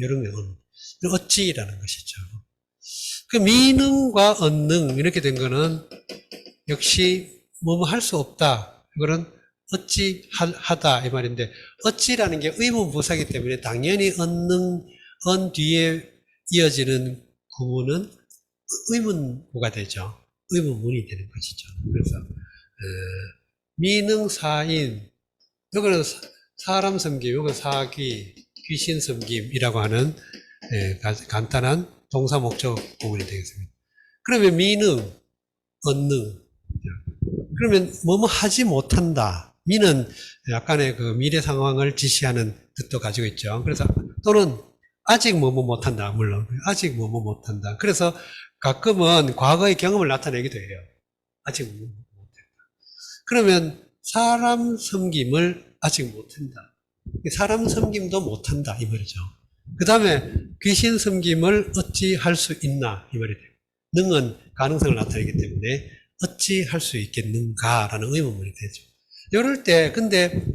여러 명은. 어찌라는 것이죠. 그 미능과 언능 이렇게 된 거는 역시 뭐뭐 할 수 없다. 이거는 어찌 하다 이 말인데, 어찌라는 게 의문부사이기 때문에 당연히 언능, 언 뒤에 이어지는 구문은 의문부가 되죠. 의문문이 되는 것이죠. 그래서 미능사인, 이거는 사람 섬김, 이건 사귀, 귀신 섬김이라고 하는 간단한 동사 목적 구문이 되겠습니다. 그러면 미능, 언능. 그러면 뭐뭐 하지 못한다. 미는 약간의 그 미래 상황을 지시하는 뜻도 가지고 있죠. 그래서 또는 아직 뭐뭐 못한다. 물론 아직 뭐뭐 못한다. 그래서 가끔은 과거의 경험을 나타내기도 해요. 아직 뭐뭐 못했다. 그러면 사람 섬김을 아직 못한다. 사람 섬김도 못한다 이 말이죠. 그 다음에 귀신 섬김을 어찌 할 수 있나 이 말이 돼요. 능은 가능성을 나타내기 때문에 어찌 할 수 있겠는가라는 의문문이 되죠. 이럴 때 근데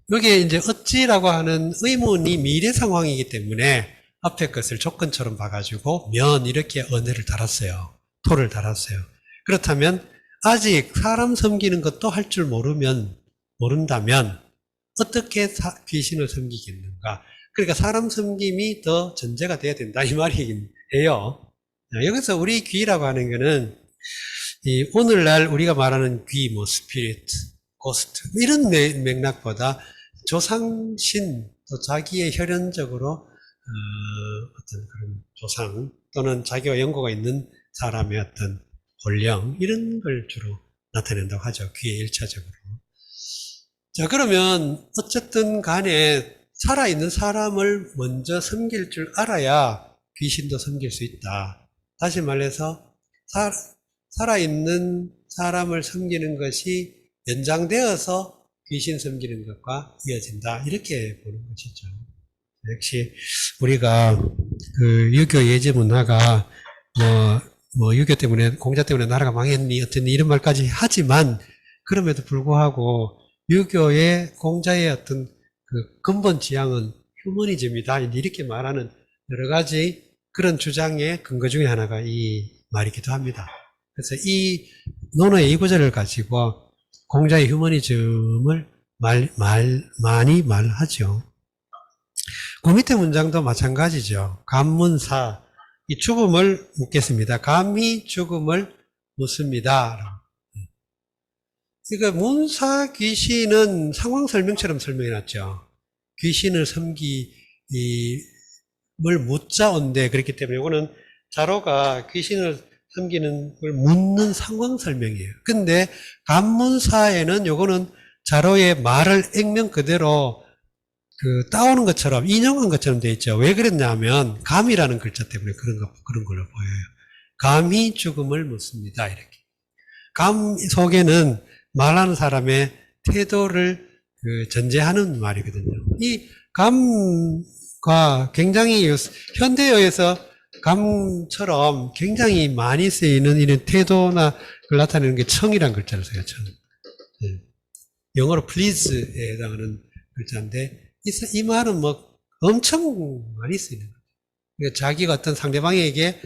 여기에 이제 어찌라고 하는 의문이 미래 상황이기 때문에 앞에 것을 조건처럼 봐가지고 면 이렇게 언어를 달았어요. 토를 달았어요. 그렇다면 아직 사람 섬기는 것도 할 줄 모른다면 어떻게 귀신을 섬기겠는가? 그러니까 사람 섬김이 더 전제가 돼야 된다 이 말이긴 해요. 여기서 우리 귀라고 하는 거는 이 오늘날 우리가 말하는 귀, 뭐 스피릿, 고스트 이런 맥락보다 조상신, 또 자기의 혈연적으로 어떤 그런 조상 또는 자기와 연고가 있는 사람의 어떤 본령 이런 걸 주로 나타낸다고 하죠. 귀에 1차적으로. 자, 그러면 어쨌든 간에 살아있는 사람을 먼저 섬길 줄 알아야 귀신도 섬길 수 있다. 다시 말해서 살아있는 사람을 섬기는 것이 연장되어서 귀신 섬기는 것과 이어진다. 이렇게 보는 것이죠. 역시 우리가 그 유교 예제 문화가 유교 때문에 공자 때문에 나라가 망했니 어떤 이런 말까지 하지만 그럼에도 불구하고 유교의 공자의 어떤 그 근본 지향은 휴머니즘이다. 이렇게 말하는 여러 가지 그런 주장의 근거 중에 하나가 이 말이기도 합니다. 그래서 이 논어의 이 구절을 가지고 공자의 휴머니즘을 많이 말하죠. 그 밑에 문장도 마찬가지죠. 감문사, 이 죽음을 묻겠습니다. 감히 죽음을 묻습니다. 그러니까 문사 귀신은 상황 설명처럼 설명해놨죠. 귀신을 섬김을 묻자온데 그렇기 때문에 이거는 자로가 귀신을 섬기는 걸 묻는 상황 설명이에요. 근데 감문사에는 요거는 자로의 말을 액면 그대로 따오는 것처럼 인용한 것처럼 돼 있죠. 왜 그랬냐면 감이라는 글자 때문에 그런 걸로 보여요. 감히 죽음을 묻습니다. 이렇게. 감 속에는 말하는 사람의 태도를 전제하는 말이거든요. 이 감과 굉장히 현대어에서 감처럼 굉장히 많이 쓰이는 이런 태도나 그걸 나타내는 게 청이라는 글자를 써요. 청. 영어로 please에 해당하는 글자인데 이 말은 뭐 엄청 많이 쓰이는 거예요. 그러니까 자기가 어떤 상대방에게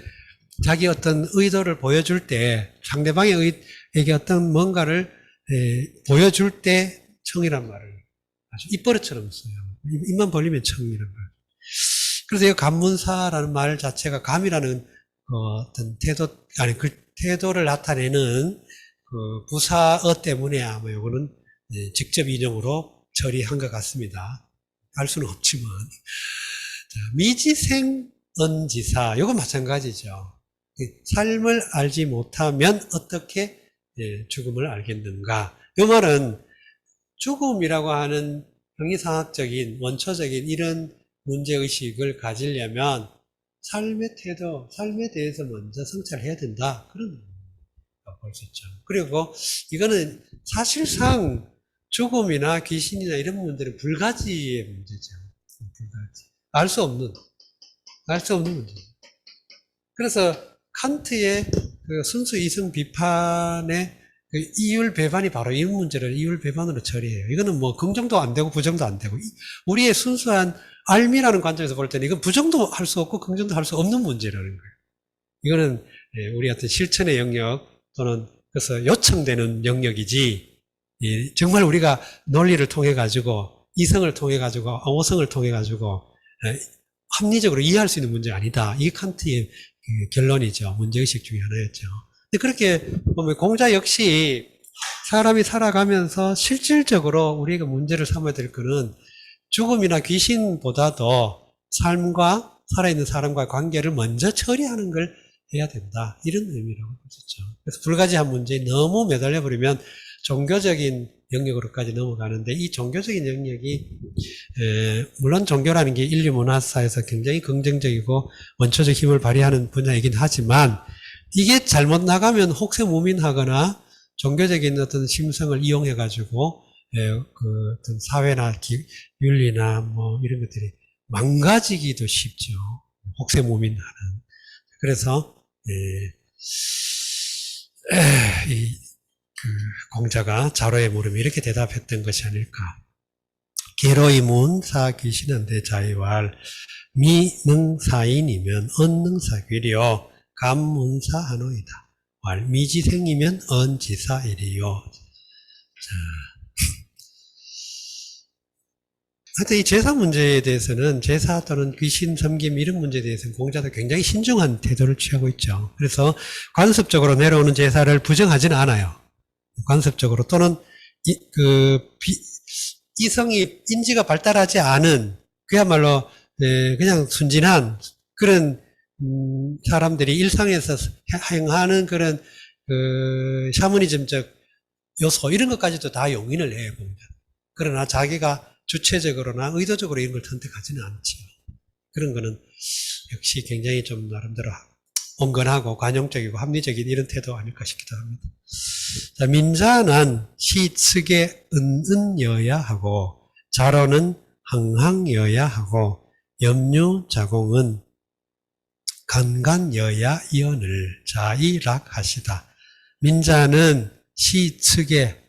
자기 어떤 의도를 보여줄 때 상대방에게 어떤 뭔가를 보여줄 때 청이란 말을 아주 입버릇처럼 써요. 입만 벌리면 청이란 말. 그래서 이 감문사라는 말 자체가 감이라는 어떤 태도 아니 그 태도를 나타내는 그 부사어 때문에 아마 이거는 직접 인용으로 처리한 것 같습니다. 알 수는 없지만 자, 미지생언지사 이건 마찬가지죠. 삶을 알지 못하면 어떻게 죽음을 알겠는가? 이 말은 죽음이라고 하는 형이상학적인 원초적인 이런 문제의식을 가지려면 삶의 태도, 삶에 대해서 먼저 성찰해야 된다. 그런 볼 수 있죠. 그리고 이거는 사실상 죽음이나 귀신이나 이런 문제는 불가지의 문제죠. 불가지. 알 수 없는 문제. 그래서 칸트의 그 순수 이성 비판의 그 이율 배반이 바로 이 문제를 이율 배반으로 처리해요. 이거는 뭐 긍정도 안 되고 부정도 안 되고 우리의 순수한 알미라는 관점에서 볼 때는 이건 부정도 할 수 없고 긍정도 할 수 없는 문제라는 거예요. 이거는 우리 어떤 실천의 영역 또는 그래서 요청되는 영역이지 정말 우리가 논리를 통해 가지고 이성을 통해 가지고 오성을 통해 가지고 합리적으로 이해할 수 있는 문제가 아니다. 이게 칸트의 결론이죠. 문제의식 중에 하나였죠. 근데 그렇게 보면 공자 역시 사람이 살아가면서 실질적으로 우리가 문제를 삼아야 될 거는 죽음이나 귀신보다도 삶과 살아있는 사람과의 관계를 먼저 처리하는 걸 해야 된다. 이런 의미라고 볼 수 있죠. 그래서 불가지한 문제에 너무 매달려 버리면 종교적인 영역으로까지 넘어가는데 이 종교적인 영역이 물론 종교라는 게 인류 문화사에서 굉장히 긍정적이고 원초적 힘을 발휘하는 분야이긴 하지만 이게 잘못 나가면 혹세무민하거나 종교적인 어떤 심성을 이용해 가지고 그 어떤 사회나 윤리나 뭐 이런 것들이 망가지기도 쉽죠. 혹세무민하는. 그래서 공자가 자로의 물음에 이렇게 대답했던 것이 아닐까. 계로의 문 사귀시는데 자의왈 미능사인이면 언능사귀리요 감문사하노이다. 왈 미지생이면 언지사이리요. 하여튼 이 제사 문제에 대해서는 제사 또는 귀신 섬김 이런 문제에 대해서는 공자도 굉장히 신중한 태도를 취하고 있죠. 그래서 관습적으로 내려오는 제사를 부정하지는 않아요. 관습적으로 또는 이성이 인지가 발달하지 않은 그야말로 그냥 순진한 그런 사람들이 일상에서 행하는 그런 샤머니즘적 요소 이런 것까지도 다 용인을 해요. 그러나 자기가 주체적으로나 의도적으로 이런 걸 선택하지는 않죠. 그런 거는 역시 굉장히 좀 나름대로 온건하고 관용적이고 합리적인 이런 태도 아닐까 싶기도 합니다. 자, 민자는 시측에 은은여야 하고 자로는 항항여야 하고 염류자공은 간간여야 이언을 자이락하시다. 민자는 시측에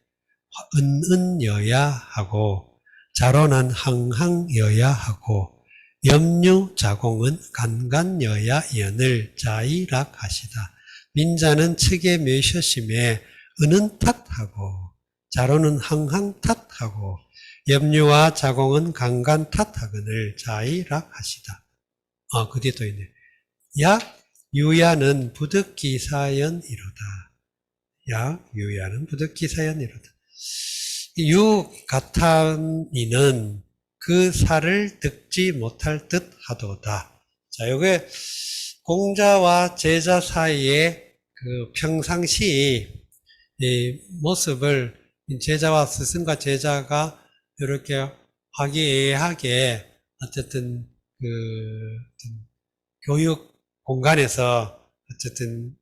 은은여야 하고 자로는 항항여야 하고 염류자공은 간간여야 이언을 자이락하시다. 민자는 측에 묘셔심에 은은 탓하고 자로는 항항 탓하고 염류와 자공은 간간 탓하거늘 자이락하시다. 그 뒤에 또 있네. 약 유야는 부득기사연이로다. 약 유야는 부득기사연이로다. 유가탄이는 그 살을 득지 못할 듯 하도다. 자, 요게 공자와 제자 사이의 그 평상시 이 모습을 제자와 스승과 제자가 이렇게 화기애애하게 어쨌든 그 교육 공간에서 어쨌든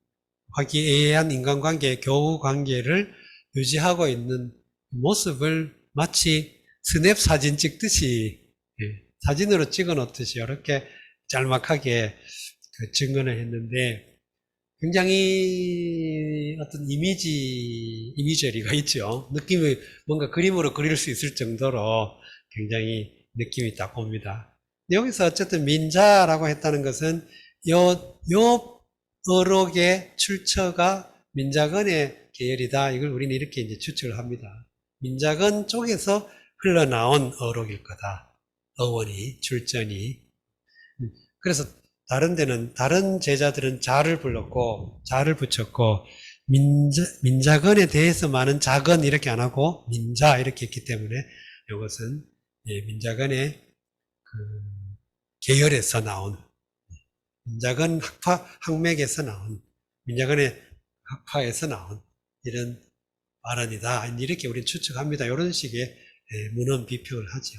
화기애애한 인간관계, 교우 관계를 유지하고 있는 모습을 마치 스냅 사진 찍듯이 사진으로 찍어 놓듯이 이렇게 짤막하게 증언을 했는데 굉장히 어떤 이미저리가 있죠. 느낌이 뭔가 그림으로 그릴 수 있을 정도로 굉장히 느낌이 딱 옵니다. 여기서 어쨌든 민자라고 했다는 것은 요 어록의 출처가 민자건의 계열이다. 이걸 우리는 이렇게 이제 추측을 합니다. 민자건 쪽에서 흘러나온 어록일 거다. 어원이, 출전이. 그래서 다른 데는, 다른 제자들은 자를 불렀고, 자를 붙였고, 민자건에 대해서만은 자건 이렇게 안 하고, 민자 이렇게 했기 때문에 이것은 민자건의 그 계열에서 나온, 민자건 학맥에서 나온, 민자건의 학파에서 나온 이런 발언이다. 이렇게 우리는 추측합니다. 이런 식의 문헌 비평을 하죠.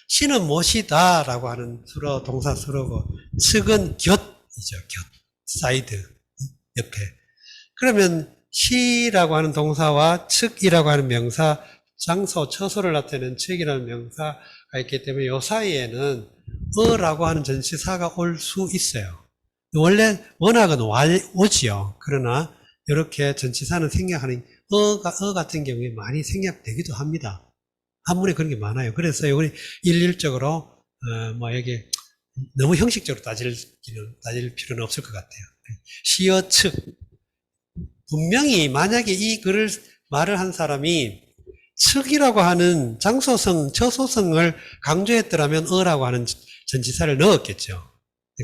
시는 못이다 라고 하는 수로, 동사 수로고, 측은 곁이죠, 곁. 사이드, 옆에. 그러면 시라고 하는 동사와 측이라고 하는 명사, 장소, 처소를 나타내는 측이라는 명사가 있기 때문에 이 사이에는 어라고 하는 전치사가 올 수 있어요. 원래 원학은 오지요. 그러나 이렇게 전치사는 생략하는 어 같은 경우에 많이 생략되기도 합니다. 한문에 그런 게 많아요. 그래서 이걸 일률적으로 여기 너무 형식적으로 따질 필요는 없을 것 같아요. 시어 측 분명히 만약에 이 글을 말을 한 사람이 측이라고 하는 장소성, 처소성을 강조했더라면 어라고 하는 전치사를 넣었겠죠.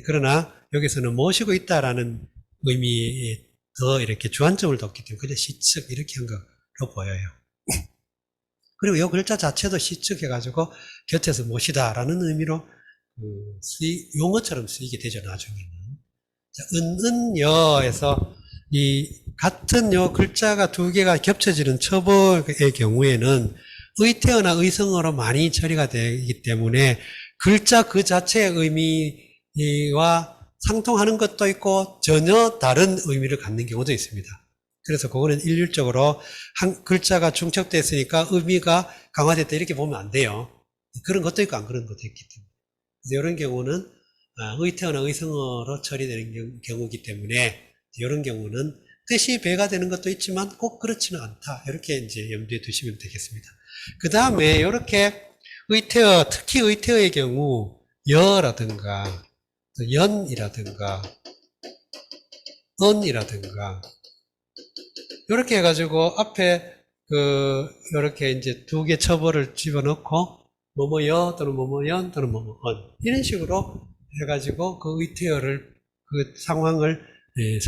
그러나 여기서는 모시고 있다라는 의미에 더 이렇게 주안점을 뒀기 때문에 그냥 시측 이렇게 한 거로 보여요. 그리고 이 글자 자체도 시측해가지고 곁에서 모시다라는 의미로 용어처럼 쓰이게 되죠, 나중에는. 자, 은은여에서 이 같은 요 글자가 두 개가 겹쳐지는 처벌의 경우에는 의태어나 의성어로 많이 처리가 되기 때문에 글자 그 자체의 의미와 상통하는 것도 있고 전혀 다른 의미를 갖는 경우도 있습니다. 그래서 그거는 일률적으로 한 글자가 중첩됐으니까 의미가 강화됐다 이렇게 보면 안 돼요. 그런 것도 있고 안 그런 것도 있기 때문에. 그래서 이런 경우는 의태어나 의성어로 처리되는 경우이기 때문에 이런 경우는 뜻이 배가 되는 것도 있지만 꼭 그렇지는 않다. 이렇게 이제 염두에 두시면 되겠습니다. 그 다음에 이렇게 의태어, 특히 의태어의 경우 여라든가 연이라든가 언이라든가 이렇게 해가지고 앞에 이렇게 이제 두 개 처벌을 집어넣고 뭐뭐여 또는 뭐뭐연 또는 뭐뭐언 이런 식으로 해가지고 그 의태어를 그 상황을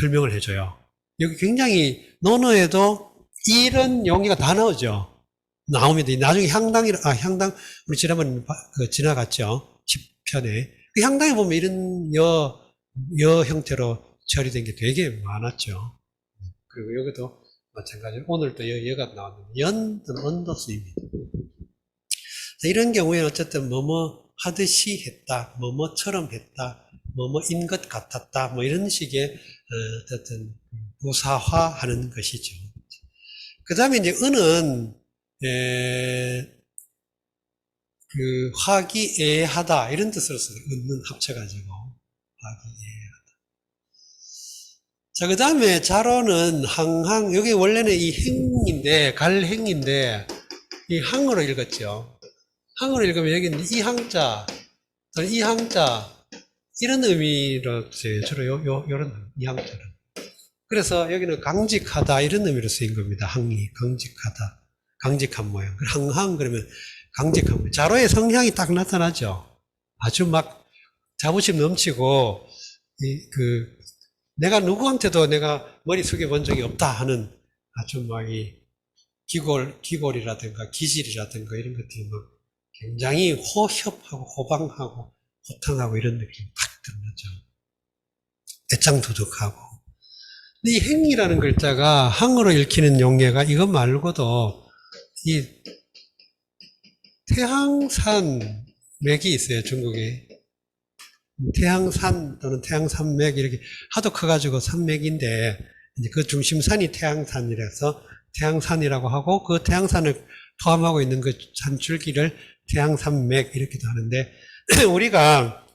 설명을 해줘요. 여기 굉장히 논어에도 이런 용어가 다 나오죠. 나옵니다. 나중에 향당 우리 지난번 지나갔죠. 10편에 그 향당에 보면 이런 여 형태로 처리된 게 되게 많았죠. 그리고 여기도 마찬가지로 오늘도 여가 나왔는데 연 또는 언도 쓰입니다. 이런 경우에는 어쨌든 뭐뭐 하듯이 했다, 뭐뭐처럼 했다, 뭐뭐인 것 같았다, 뭐 이런 식의 어쨌든 우사화하는 것이죠. 그 다음에 이제 은은 그 화기애애하다 이런 뜻으로 써요. 은는 합쳐가지고 화기애애하다. 자, 그 다음에 자로는 항항 여기 원래는 이 행인데 갈행인데 이 항으로 읽었죠. 항으로 읽으면 여기는 이 항자 또는 이 항자 이런 의미로 써요. 주로 요런 이 항자는. 그래서 여기는 강직하다 이런 의미로 쓰인 겁니다. 항이 강직하다, 강직한 모양. 항항 그러면 강직한 모양. 자로의 성향이 딱 나타나죠. 아주 막 자부심 넘치고 내가 누구한테도 내가 머리 숙여 본 적이 없다 하는 아주 막 이 기골이라든가 기질이라든가 이런 것들이 막 굉장히 호협하고 호방하고 호탕하고 이런 느낌이 팍 드러나죠. 애짱도둑하고. 근데 이 행이라는 글자가 항으로 읽히는 용례가 이것 말고도 이 태항산 맥이 있어요, 중국에. 태항산 또는 태항산맥 이렇게 하도 커가지고 산맥인데 이제 그 중심산이 태항산이라서 태항산이라고 하고 그 태항산을 포함하고 있는 그 산줄기를 태항산맥 이렇게도 하는데 우리가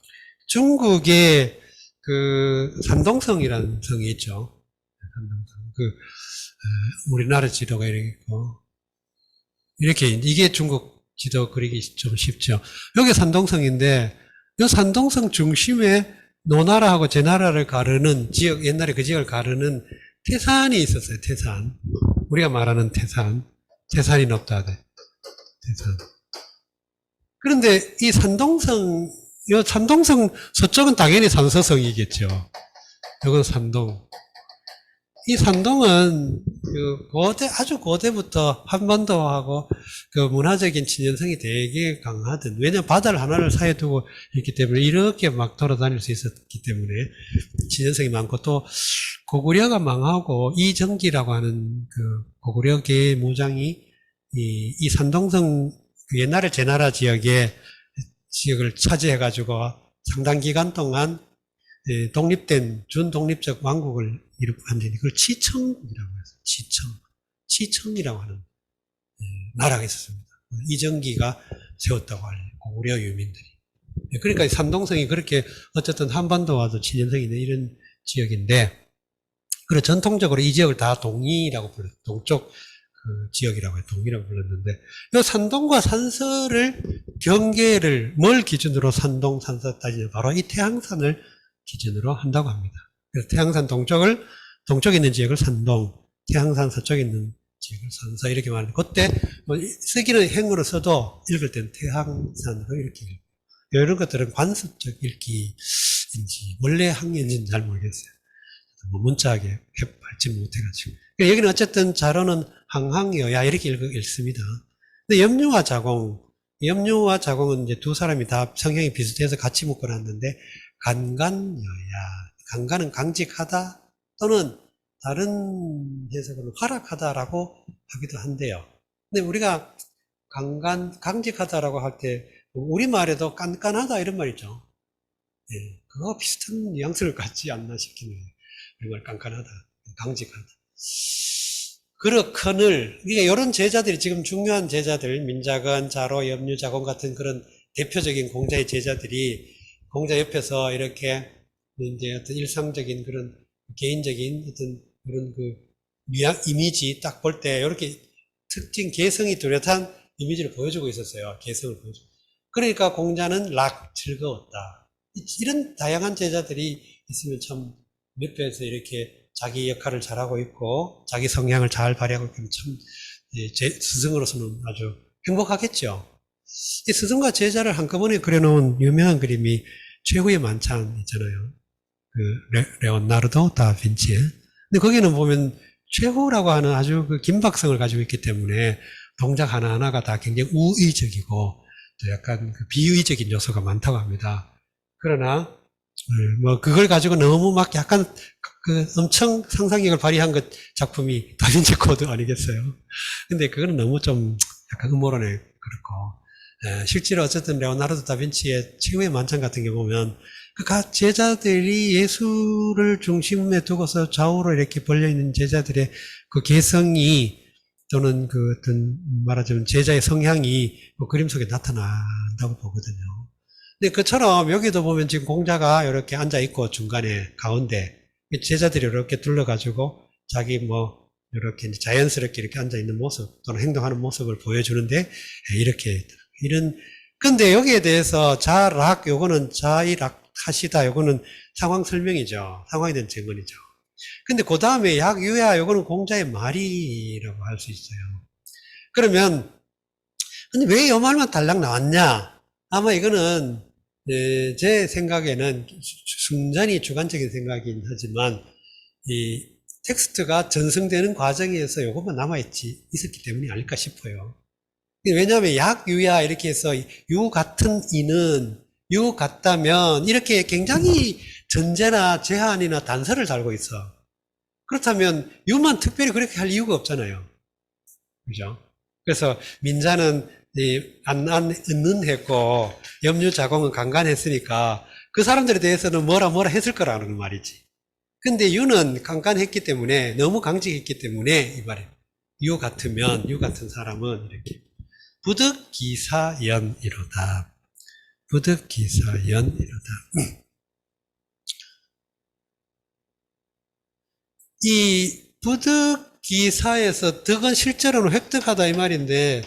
중국의 그 산동성이라는 성이 있죠. 산동성. 우리나라 지도가 이렇게 있고 이렇게 이게 중국 지도 그리기 좀 쉽죠. 여기 산동성인데 이 산동성 중심에 노나라하고 제나라를 가르는 지역, 옛날에 그 지역을 가르는 태산이 있었어요, 태산. 우리가 말하는 태산. 태산이 높다 하대. 태산. 그런데 이 산동성 서쪽은 당연히 산서성이겠죠. 이건 산동. 이 산동은 아주 고대부터 한반도하고 그 문화적인 친연성이 되게 강하던, 왜냐면 바다를 하나를 사이에 두고 있기 때문에 이렇게 막 돌아다닐 수 있었기 때문에 친연성이 많고 또 고구려가 망하고 이정기라고 하는 그 고구려계의 무장이 이 산동성 옛날에 제나라 지역을 차지해가지고 상당 기간 동안 독립된 준독립적 왕국을 이루었는데 그걸 치청이라고 해서 치청이라고 하는 나라가 있었습니다. 이정기가 세웠다고 하는 고구려 유민들이. 그러니까 산동성이 그렇게 어쨌든 한반도와도 친연성이 있는 이런 지역인데, 그리고 전통적으로 이 지역을 다 동이라고 불렀어요. 동쪽 그 지역이라고 해요. 동이라고 불렀는데, 이 산동과 산서를 경계를 뭘 기준으로 산동, 산서 따지면 바로 이 태항산을 기준으로 한다고 합니다. 그래서 태항산 동쪽에 있는 지역을 산동, 태항산 서쪽에 있는 지역을 산서 이렇게 말하는데, 그때 쓰기는 행으로 써도 읽을 때는 태항산으로 이렇게 읽어요. 이런 것들은 관습적 읽기인지 원래 항인지는 잘 모르겠어요. 문자하게 밟지 못해가지고. 그러니까 여기는 어쨌든 자로는 항항여야 이렇게 읽습니다. 근데 염류와 자공은 이제 두 사람이 다 성향이 비슷해서 같이 묶어놨는데, 간간여야. 간간은 강직하다 또는 다른 해석으로 활약하다라고 하기도 한데요. 근데 우리가 강직하다라고 할 때 우리말에도 깐깐하다 이런 말 있죠. 예, 그거 비슷한 뉘앙스를 갖지 않나 싶긴 해요. 우리말 깐깐하다, 강직하다. 그렇거늘, 그러니까 이런 제자들이 지금 중요한 제자들, 민자건, 자로, 염류, 자공 같은 그런 대표적인 공자의 제자들이 공자 옆에서 이렇게 이제 어떤 일상적인 그런 개인적인 어떤 그런 이미지 딱 볼 때 이렇게 특징, 개성이 뚜렷한 이미지를 보여주고 있었어요. 개성을 보여주고. 그러니까 공자는 즐거웠다. 이런 다양한 제자들이 있으면 참 옆에서 이렇게 자기 역할을 잘하고 있고 자기 성향을 잘 발휘하고 있으면 참 스승으로서는 아주 행복하겠죠. 이 스승과 제자를 한꺼번에 그려놓은 유명한 그림이 최후의 만찬 있잖아요. 레오나르도 다빈치. 근데 거기는 보면 최후라고 하는 아주 그 긴박성을 가지고 있기 때문에 동작 하나하나가 다 굉장히 우의적이고 또 약간 그 비의적인 요소가 많다고 합니다. 그러나 그걸 가지고 너무 막 약간 엄청 상상력을 발휘한 작품이 다빈치 코드 아니겠어요? 근데 그거는 너무 좀 약간 음모론에 그렇고, 실제로 어쨌든 레오나르도 다빈치의 최후의 만찬 같은 게 보면 각 제자들이 예술을 중심에 두고서 좌우로 이렇게 벌려있는 제자들의 그 개성이 또는 어떤 말하자면 제자의 성향이 그림 속에 나타난다고 보거든요. 근데 그처럼 여기도 보면 지금 공자가 이렇게 앉아있고 중간에 가운데 제자들이 이렇게 둘러가지고 자기 이렇게 자연스럽게 이렇게 앉아있는 모습 또는 행동하는 모습을 보여주는데 근데 여기에 대해서 요거는 자이락하시다 요거는 상황 설명이죠. 상황에 대한 증언이죠. 근데 그 다음에 약유야 요거는 공자의 말이라고 할 수 있어요. 그러면 근데 왜 이 말만 달랑 나왔냐? 아마 이거는 제 생각에는 순전히 주관적인 생각이긴 하지만 이 텍스트가 전승되는 과정에서 요것만 있었기 때문이 아닐까 싶어요. 왜냐하면 약유야 이렇게 해서 유 같은 이는 유 같다면 이렇게 굉장히 전제나 제한이나 단서를 달고 있어. 그렇다면 유만 특별히 그렇게 할 이유가 없잖아요. 그죠? 그래서 민자는 은는 했고 염유자공은 간간했으니까 그 사람들에 대해서는 뭐라 했을 거라는 말이지. 근데 유는 간간했기 때문에 너무 강직했기 때문에 이 말이에요. 유 같은 사람은 이렇게 부득기사연이로다. 부득기사연이로다. 이 부득기사에서 득은 실제로는 획득하다 이 말인데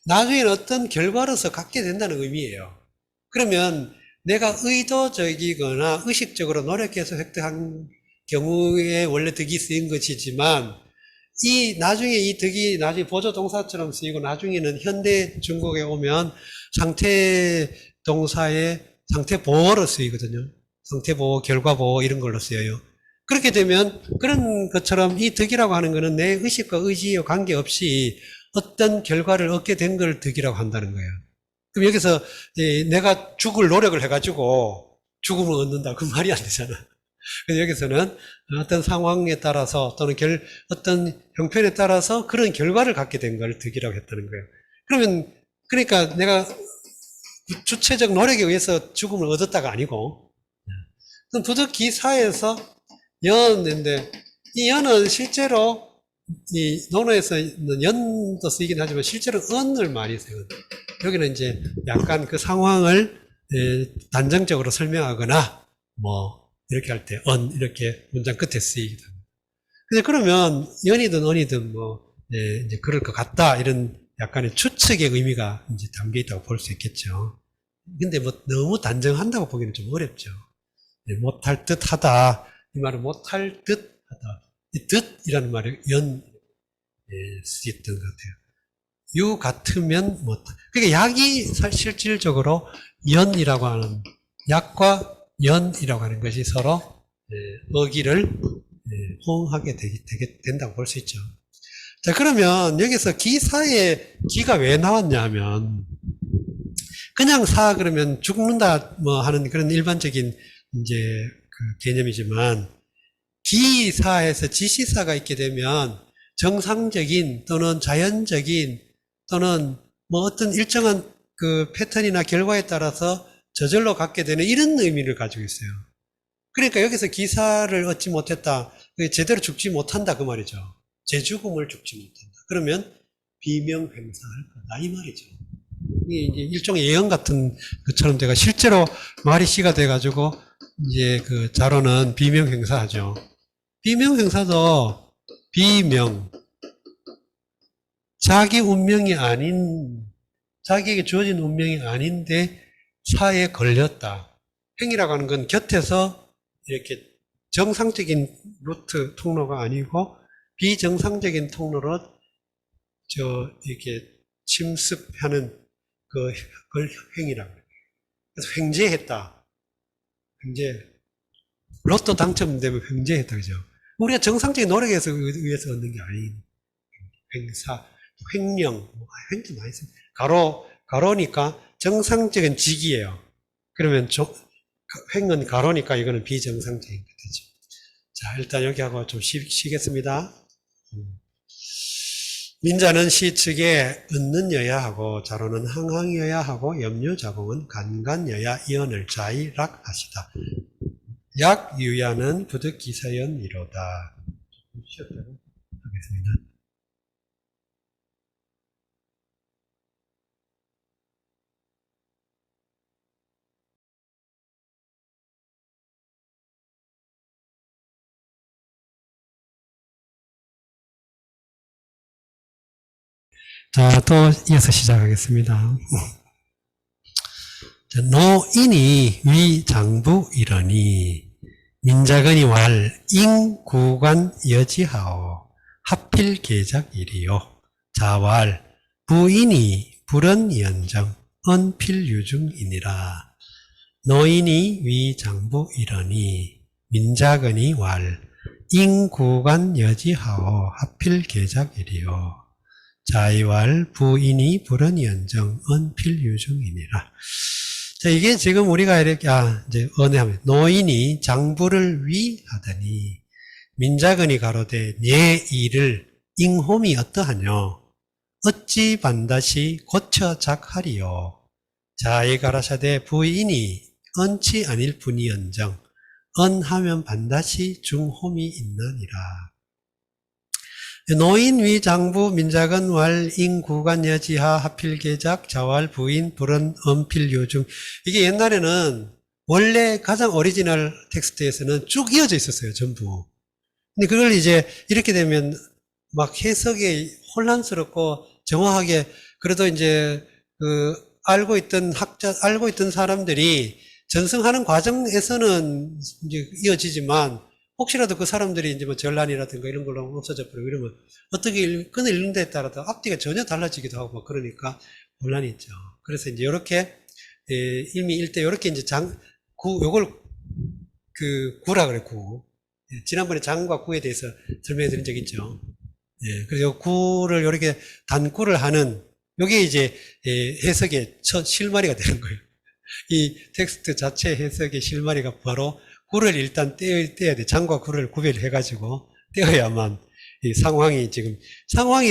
나중에는 어떤 결과로서 갖게 된다는 의미예요. 그러면 내가 의도적이거나 의식적으로 노력해서 획득한 경우에 원래 득이 쓰인 것이지만 나중에 이 득이 나중에 보조동사처럼 쓰이고 나중에는 현대 중국에 오면 상태 동사의 상태 보어로 쓰이거든요. 상태 보어, 결과 보어 이런 걸로 쓰여요. 그렇게 되면 그런 것처럼 이 득이라고 하는 것은 내 의식과 의지와 관계없이 어떤 결과를 얻게 된 걸 득이라고 한다는 거예요. 그럼 여기서 내가 죽을 노력을 해가지고 죽음을 얻는다 그 말이 안 되잖아. 그래서 여기서는 어떤 상황에 따라서 또는 어떤 형편에 따라서 그런 결과를 갖게 된 걸 득이라고 했다는 거예요. 그러니까 내가 주체적 노력에 의해서 죽음을 얻었다가 아니고 부득기사에서 연인데 이 연은 실제로 이 논어에서는 연도 쓰이긴 하지만 실제로 은을 많이 써요. 여기는 이제 약간 그 상황을 단정적으로 설명하거나 뭐 이렇게 할 때 이렇게 문장 끝에 쓰이기도 합니다. 근데 그러면 연이든 은이든 뭐 이제 그럴 것 같다 이런 약간의 추측의 의미가 이제 담겨 있다고 볼 수 있겠죠. 근데 뭐 너무 단정한다고 보기는 좀 어렵죠. 못할 듯 하다 이 말은 못할 듯 하다. 이 듯이라는 말이 쓰였던 것 같아요. 유 같으면 못하. 그러니까 약이 실질적으로 연이라고 하는 약과 연이라고 하는 것이 서로 어기를 호응하게 된다고 볼 수 있죠. 자, 그러면 여기서 기사에 기가 왜 나왔냐 하면 그냥 사 그러면 죽는다 뭐 하는 그런 일반적인 이제 그 개념이지만 기사에서 지시사가 있게 되면 정상적인 또는 자연적인 또는 뭐 어떤 일정한 그 패턴이나 결과에 따라서 저절로 갖게 되는 이런 의미를 가지고 있어요. 그러니까 여기서 기사를 얻지 못했다, 제대로 죽지 못한다 그 말이죠. 재죽음을 죽지 못한다. 그러면 비명횡사할 거다 이 말이죠. 이게 일종의 예언 같은 것처럼 제가 실제로 말이 씨가 돼가지고 이제 그 자로는 비명횡사하죠. 비명횡사도 자기 운명이 아닌 자기에게 주어진 운명이 아닌데 사에 걸렸다. 행이라고 하는 건 곁에서 이렇게 정상적인 루트 통로가 아니고 비정상적인 통로로 이렇게 침습하는 그걸 행이라고 해요. 그래서 횡재했다. 로또 당첨되면 횡재했다. 그죠? 우리가 정상적인 노력에서 의해서 얻는 게 아닌 횡사, 횡령, 횡도 많이 씁니다. 가로니까 정상적인 직이에요. 그러면 횡은 가로니까 이거는 비정상적인 거죠. 자, 일단 여기 하고 좀 쉬겠습니다. 민자는 시측에 얻는 여야하고 자로는 항항여야하고 염유자공은 간간여야 이언을 자이락하시다. 약유야는 부득기사연이로다. 쉬었다고 하겠습니다. 자, 또 이어서 시작하겠습니다. 노인이 위장부 이러니 민자건이 왈 인구관 여지하오 하필 계작이리요. 자왈 부인이 불언연정 언필유중이니라. 노인이 위장부 이러니 민자건이 왈 인구간 여지하오 하필 계작이리요. 자이왈 부인이 불언이언정 언필유중이니라. 자, 이게 지금 우리가 이렇게, 이제, 언해하면, 노인이 장부를 위하더니, 민자근이 가로되, 내 일을 잉홈이 어떠하뇨? 어찌 반드시 고쳐 작하리요? 자이 가라사대 부인이 언치 아닐 뿐이언정, 언하면 반드시 중홈이 있나니라. 노인 위 장부 민자건 왈 인구간 여지하 하필 계작 자왈 부인 불언 엄필 요중. 이게 옛날에는 원래 가장 오리지널 텍스트에서는 쭉 이어져 있었어요, 전부. 근데 그걸 이제 이렇게 되면 막 해석이 혼란스럽고 정확하게, 그래도 이제 알고 있던 사람들이 전승하는 과정에서는 이제 이어지지만, 혹시라도 그 사람들이 이제 뭐 전란이라든가 이런 걸로 없어져 버리고 이러면 어떻게 끈을 읽는 데에 따라서 앞뒤가 전혀 달라지기도 하고 그러니까 혼란이 있죠. 그래서 이제 이렇게 이미 일대 이렇게 이제 요걸 구라 그래, 구. 지난번에 장과 구에 대해서 설명해 드린 적 있죠. 그래서 구를 이렇게 단구를 하는 요게 이제 해석의 첫 실마리가 되는 거예요. 이 텍스트 자체 해석의 실마리가 바로 구를 일단 떼야 돼. 장과 구를 구별해가지고 떼어야만 이 상황이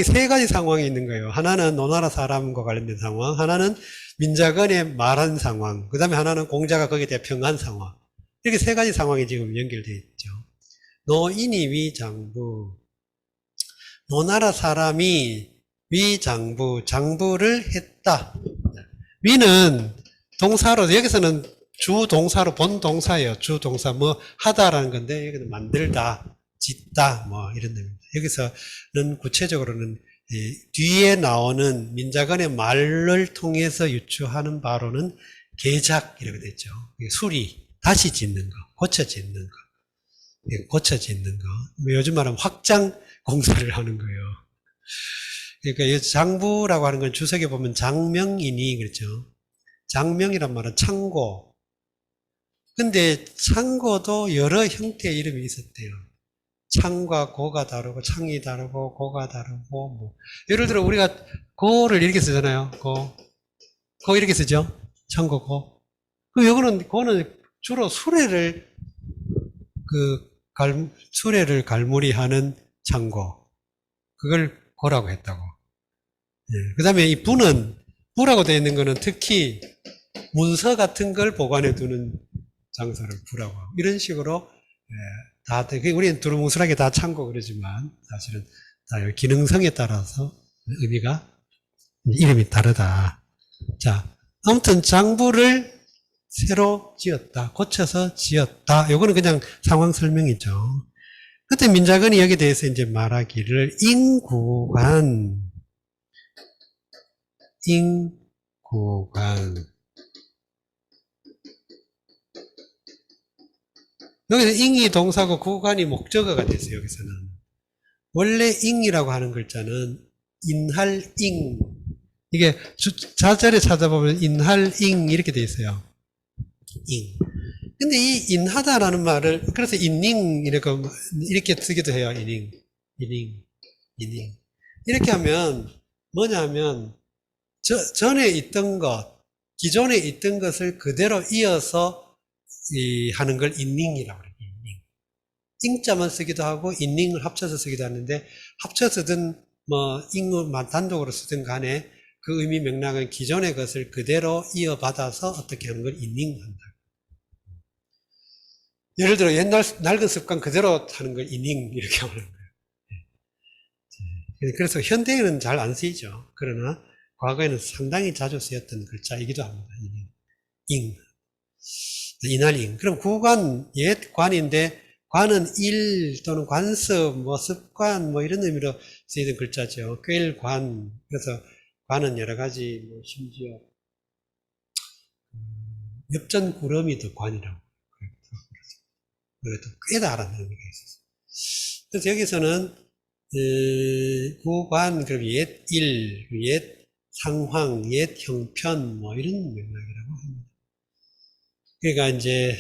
세 가지 상황이 있는 거예요. 하나는 노나라 사람과 관련된 상황, 하나는 민자건의 말한 상황, 그 다음에 하나는 공자가 거기에 대해 평한 상황. 이렇게 세 가지 상황이 지금 연결되어 있죠. 노인이 위장부, 노나라 사람이 장부를 했다. 위는 동사로, 여기서는 주동사로 본 동사예요. 주동사, 뭐, 하다라는 건데, 여기는 만들다, 짓다, 뭐, 이런 의미입니다. 여기서는 구체적으로는 뒤에 나오는 민자건의 말을 통해서 유추하는 바로는 개작, 이렇게 됐죠. 수리, 다시 짓는 거, 고쳐 짓는 거, 고쳐 짓는 거. 요즘 말하면 확장 공사를 하는 거예요. 그러니까 장부라고 하는 건 주석에 보면 장명이니, 그렇죠. 장명이란 말은 창고. 근데 창고도 여러 형태의 이름이 있었대요. 창과 고가 다르고, 창이 다르고, 고가 다르고, 뭐. 예를 들어, 우리가 고를 이렇게 쓰잖아요. 고 이렇게 쓰죠? 창고, 고. 고는 주로 수레를 갈무리하는 창고. 그걸 고라고 했다고. 그 다음에 이 부라고 되어 있는 거는 특히 문서 같은 걸 보관해 두는 장소를 부라고 하고, 이런 식으로 우리는 두루뭉술하게 다 창고 그러지만 사실은 다 기능성에 따라서 의미가, 이름이 다르다. 자, 아무튼 장부를 새로 지었다, 고쳐서 지었다. 요거는 그냥 상황 설명이죠. 그때 민자건이 여기에 대해서 이제 말하기를 인구간 여기서 잉이 동사고 구간이 목적어가 됐어요. 여기서는 원래 잉이라고 하는 글자는 인할잉, 이게 자절에 찾아보면 인할잉 이렇게 돼 있어요. 잉. 근데 이 인하다라는 말을, 그래서 인닝 이렇게 쓰기도 해요. 인닝. 이렇게 하면 뭐냐 하면 전에 있던 기존에 있던 것을 그대로 이어서 하는 걸 인닝이라고 그래요. 인닝. 잉자만 쓰기도 하고 인닝을 합쳐서 쓰기도 하는데, 합쳐서든 뭐 잉만 단독으로 쓰든 간에 그 의미 맥락은 기존의 것을 그대로 이어받아서 어떻게 하는 걸 인닝한다. 예를 들어 옛날 낡은 습관 그대로 하는 걸 인닝 이렇게 하는 거예요. 그래서 현대에는 잘 안 쓰이죠. 그러나 과거에는 상당히 자주 쓰였던 글자이기도 합니다. 잉. 인할잉. 그럼 구관, 옛 관인데, 관은 일 또는 관습, 뭐 습관, 뭐 이런 의미로 쓰이던 글자죠. 꿰일관. 그래서 관은 여러 가지, 뭐 심지어 엽전구름이도 관이라고. 그래도 꿰다 알아는 의미가 있었어요. 그래서 여기서는 구관, 그럼 옛 일, 옛 상황, 옛 형편, 뭐 이런 맥락이라고 합니다. 그러니까 이제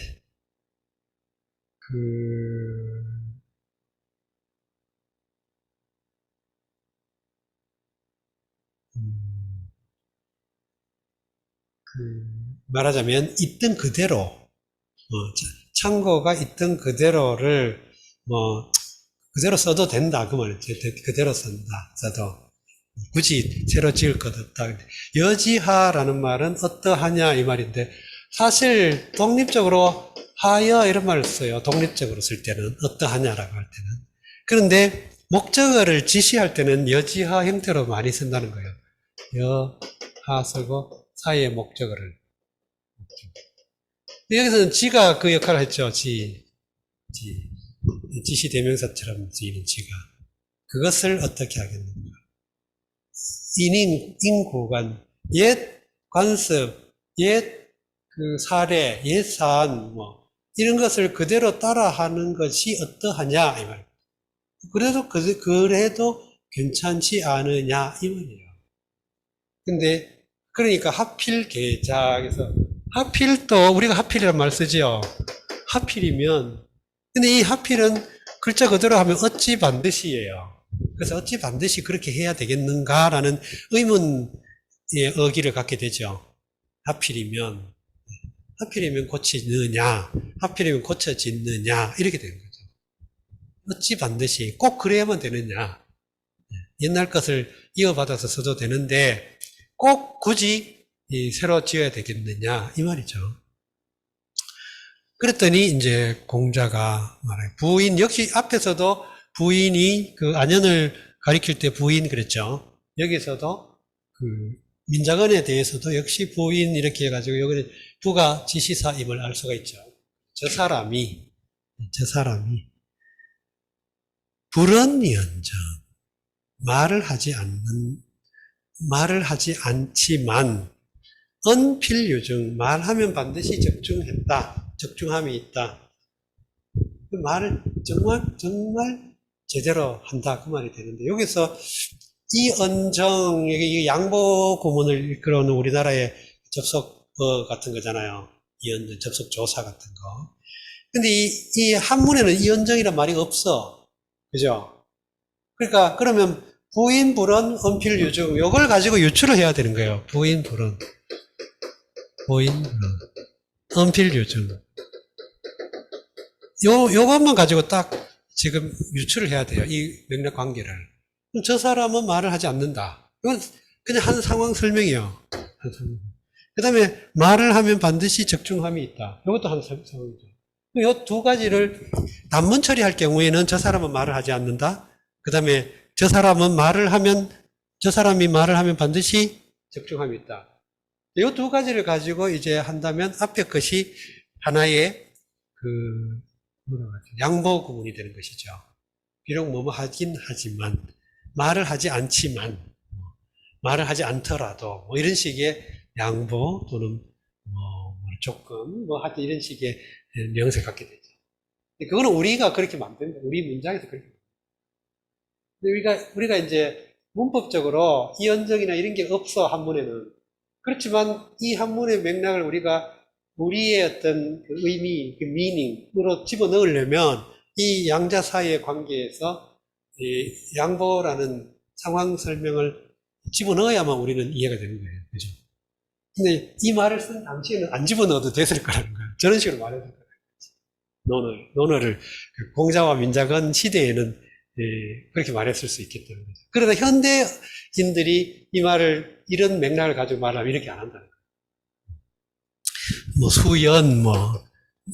말하자면 있던 그대로 창고가 있던 그대로를 뭐 그대로 써도 된다 그 말이죠. 그대로 써도 굳이 새로 지을 것 없다. 여지하라는 말은 어떠하냐 이 말인데 사실 독립적으로 하여 이런 말을 써요. 독립적으로 쓸 때는 어떠하냐라고 할 때는. 그런데 목적어를 지시할 때는 여지하 형태로 많이 쓴다는 거예요. 여하 쓰고 사이의 목적어를. 여기서는 지가 그 역할을 했죠. 지시 대명사처럼 쓰이는 지가. 그것을 어떻게 하겠는가. 인구간, 옛 관습, 옛 그 사례, 옛 사안, 이런 것을 그대로 따라하는 것이 어떠하냐, 이 말. 그래도 괜찮지 않으냐, 이 말이에요. 근데, 그러니까 하필 계작에서, 하필 또, 우리가 하필이란 말 쓰지요. 하필이면, 근데 이 하필은 글자 그대로 하면 어찌 반드시예요. 그래서 어찌 반드시 그렇게 해야 되겠는가라는 의문의 어기를 갖게 되죠. 하필이면 고치느냐, 하필이면 고쳐지느냐, 이렇게 되는 거죠. 어찌 반드시 꼭 그래야만 되느냐. 옛날 것을 이어받아서 써도 되는데 꼭 굳이 새로 지어야 되겠느냐, 이 말이죠. 그랬더니 이제 공자가 말해요. 부인, 역시 앞에서도 부인이 그 안연을 가리킬 때 부인 그랬죠. 여기서도 그 민자건에 대해서도 역시 부인 이렇게 해가지고 여기는 부가 지시사임을 알 수가 있죠. 저 사람이 불언연정 말을 하지 않지만 언필유증 말하면 반드시 적중함이 있다. 그 말을 정말 제대로 한다 그 말이 되는데 여기서 이 언정 이 양보 구문을 이끌어오는 우리나라의 접속어 같은 거잖아요. 이 언정 접속 조사 같은 거. 근데 이 한문에는 이 언정이란 말이 없어. 그죠? 그러니까 그러면 부인 불언 언필유증 요걸 가지고 유추를 해야 되는 거예요. 부인 불언 언필유증 요것만 가지고 딱 지금 유추를 해야 돼요. 이 맥락 관계를. 그럼 저 사람은 말을 하지 않는다. 이건 그냥 한 상황 설명이에요. 그 다음에 말을 하면 반드시 적중함이 있다. 이것도 한 상황이죠. 이 두 가지를 단문 처리할 경우에는 저 사람은 말을 하지 않는다. 그 다음에 저 사람이 말을 하면 반드시 적중함이 있다. 이 두 가지를 가지고 이제 한다면 앞에 것이 하나의 양보 구문이 되는 것이죠. 비록 뭐뭐 하긴 하지만, 말을 하지 않지만, 말을 하지 않더라도, 이런 식의 양보 또는 조금, 하여튼 이런 식의 뉘앙스를 갖게 되죠. 그거는 우리가 그렇게 만든 거예요. 우리 문장에서 그렇게. 우리가 이제 문법적으로 이 언정이나 이런 게 없어, 한문에는. 그렇지만 이 한문의 맥락을 우리의 어떤 의미, 미닝으로 집어넣으려면 이 양자 사이의 관계에서 이 양보라는 상황 설명을 집어넣어야만 우리는 이해가 되는 거예요. 그죠? 근데 이 말을 쓴 당시에는 안 집어넣어도 됐을 거라는 거예요. 저런 식으로 말해야 될 거예요. 논어를 공자와 민자건 시대에는 그렇게 말했을 수 있기 때문에. 그러다 현대인들이 이 말을 이런 맥락을 가지고 말하면 이렇게 안 한다는 거예요. 수연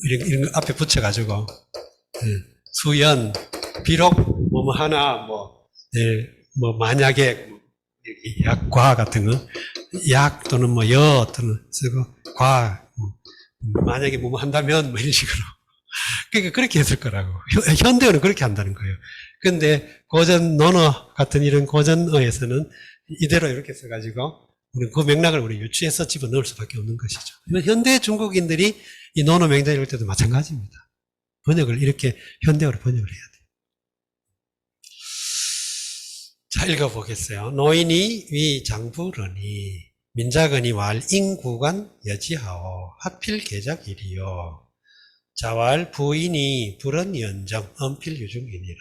이런 거 앞에 붙여가지고 수연 비록 하나 만약에 약과 같은 거 약 또는 여 또는 쓰고 과 만약에 한다면 이런 식으로 그러니까 그렇게 했을 거라고. 현대어는 그렇게 한다는 거예요. 근데 고전 논어 같은 이런 고전어에서는 이대로 이렇게 써가지고 그 맥락을 우리 유추해서 집어넣을 수밖에 없는 것이죠. 현대 중국인들이 이 논어 맹자 읽을 때도 마찬가지입니다. 번역을 이렇게 현대어로 번역을 해야 돼요. 자, 읽어보겠어요. 노인이 위 장부러니 민자건이 왈 인구간 여지하오 하필 계작이리요. 자왈 부인이 불언 연정 언필 유중이니라.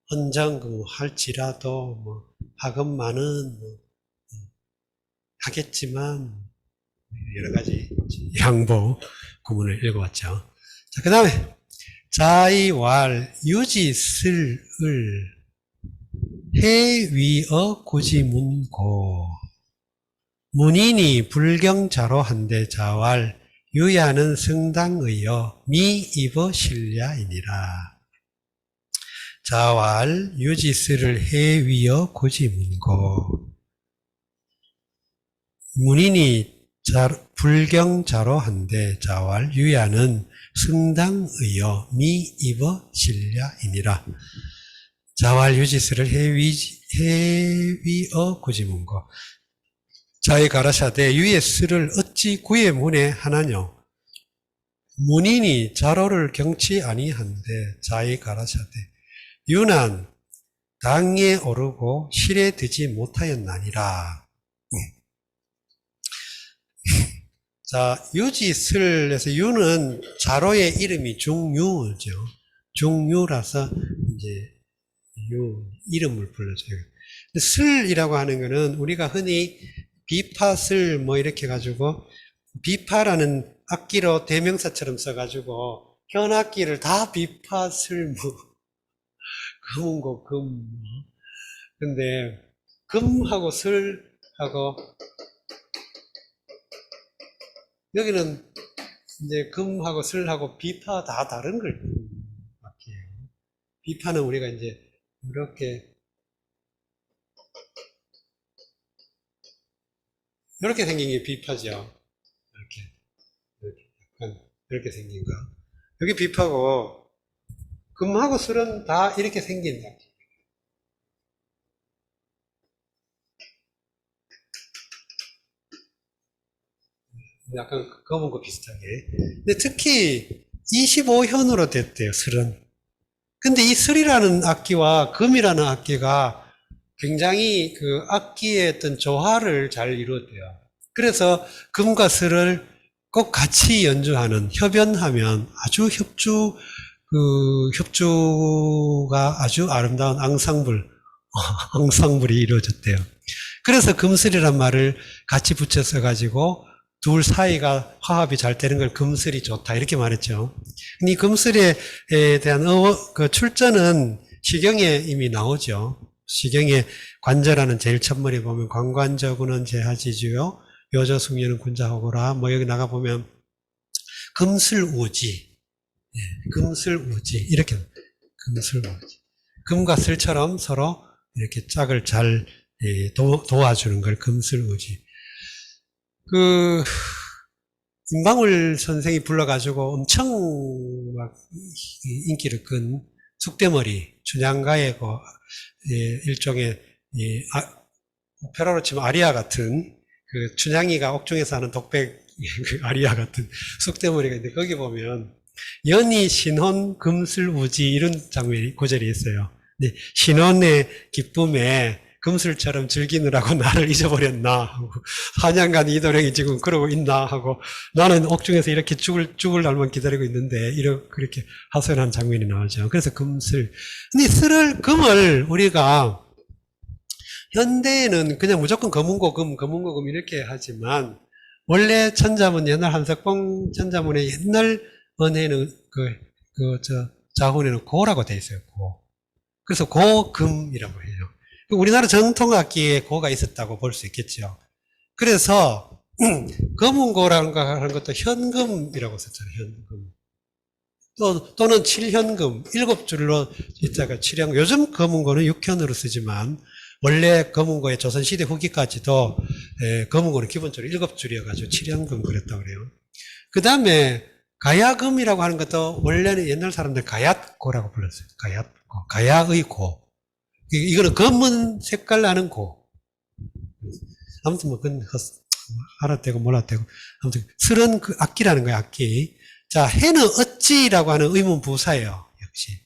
언정 할지라도 학업만은 하겠지만 여러 가지 양보 구문을 읽어봤죠. 자, 그 다음에 자이왈 유지슬을 해위어 구지문고 문인이 불경자로 한데 자왈 유야는 성당의여 미입어 신ля이니라. 자왈 유지스를 해위어 구지문고 문인이 불경자로 한데 자왈 유야는 성당의여 미입어 신ля이니라. 자왈 유지스를 해위어 구지문고 자의 가라사대 유의 스를 어찌 구의 문에 하나뇨. 문인이 자로를 경치 아니한데 자의 가라사대 유난 당에 오르고 실에 드지 못하였나니라. 자, 유지슬에서 유는 자로의 이름이 중유죠. 중유라서 이제 이름을 불러줘요. 슬이라고 하는 거는 우리가 흔히 비파슬 뭐 이렇게 가지고 비파라는 악기로 대명사처럼 써가지고 현악기를 다 비파슬 뭐 금고 금 근데 금하고 슬하고 여기는 이제 금하고 슬하고 비파 다 다른 걸 악기예요. 비파는 우리가 이제 이렇게 생긴 게 비파죠. 약간 이렇게 생긴 거. 여기 비파고 금하고 술은 다 이렇게 생긴다. 약간 검은 거 비슷하게. 근데 특히 25현으로 됐대요, 슬은. 근데 이 슬이라는 악기와 금이라는 악기가 굉장히 그 악기의 어떤 조화를 잘 이루었대요. 그래서 금과 슬을 꼭 같이 연주하는, 협연하면 아주 협주가 아주 아름다운 앙상블이 이루어졌대요. 그래서 금슬이란 말을 같이 붙여 써가지고 둘 사이가 화합이 잘 되는 걸 금슬이 좋다 이렇게 말했죠. 이 금슬에 대한 그 출전은 시경에 이미 나오죠. 시경에 관저라는 제일 첫머리 보면 관관저구는 제하지주요 요저숙녀는 군자호고라 뭐 여기 나가 보면 금슬우지 이렇게 금슬우지 금과 슬처럼 서로 이렇게 짝을 잘 도와주는 걸 금슬우지. 그 임방울 선생이 불러가지고 엄청 막 인기를 끈 숙대머리 춘향가의 일종의 오페라로 치면 아리아 같은 그 춘향이가 옥중에서 하는 독백 아리아 같은 숙대머리가 있는데 거기 보면 연희 신혼 금슬우지 이런 장면이 구절이 있어요. 근데 신혼의 기쁨에 금슬처럼 즐기느라고 나를 잊어버렸나 하고 한양간 이도령이 지금 그러고 있나 하고 나는 옥중에서 이렇게 죽을 날만 기다리고 있는데 그렇게 하소연한 장면이 나오죠. 그래서 금슬. 근데 금을 우리가 현대에는 그냥 무조건 검은고금 이렇게 하지만 원래 천자문 옛날 한석봉 천자문의 옛날 언해는 자훈에는 고라고 돼 있어요. 고. 그래서 고금이라고 해요. 우리나라 전통악기에 고가 있었다고 볼 수 있겠죠. 그래서 검은고라는 거 하는 것도 현금이라고 썼잖아요. 현금. 또는 7현금, 7줄로 있다가 7현. 요즘 검은고는 6현으로 쓰지만 원래 검은고의 조선시대 후기까지도 검은고는 기본적으로 7줄이어가지고 7현금 그랬다고 그래요. 그 다음에 가야금이라고 하는 것도 원래는 옛날 사람들 가얏고라고 불렀어요. 가얏고, 가야의 고. 이거는 검은 색깔 나는 고. 아무튼 뭐 그건 알아대고 몰아대고 아무튼 슬은 그 악기라는 거예요. 악기. 자, 해는 어찌라고 하는 의문부사예요. 역시.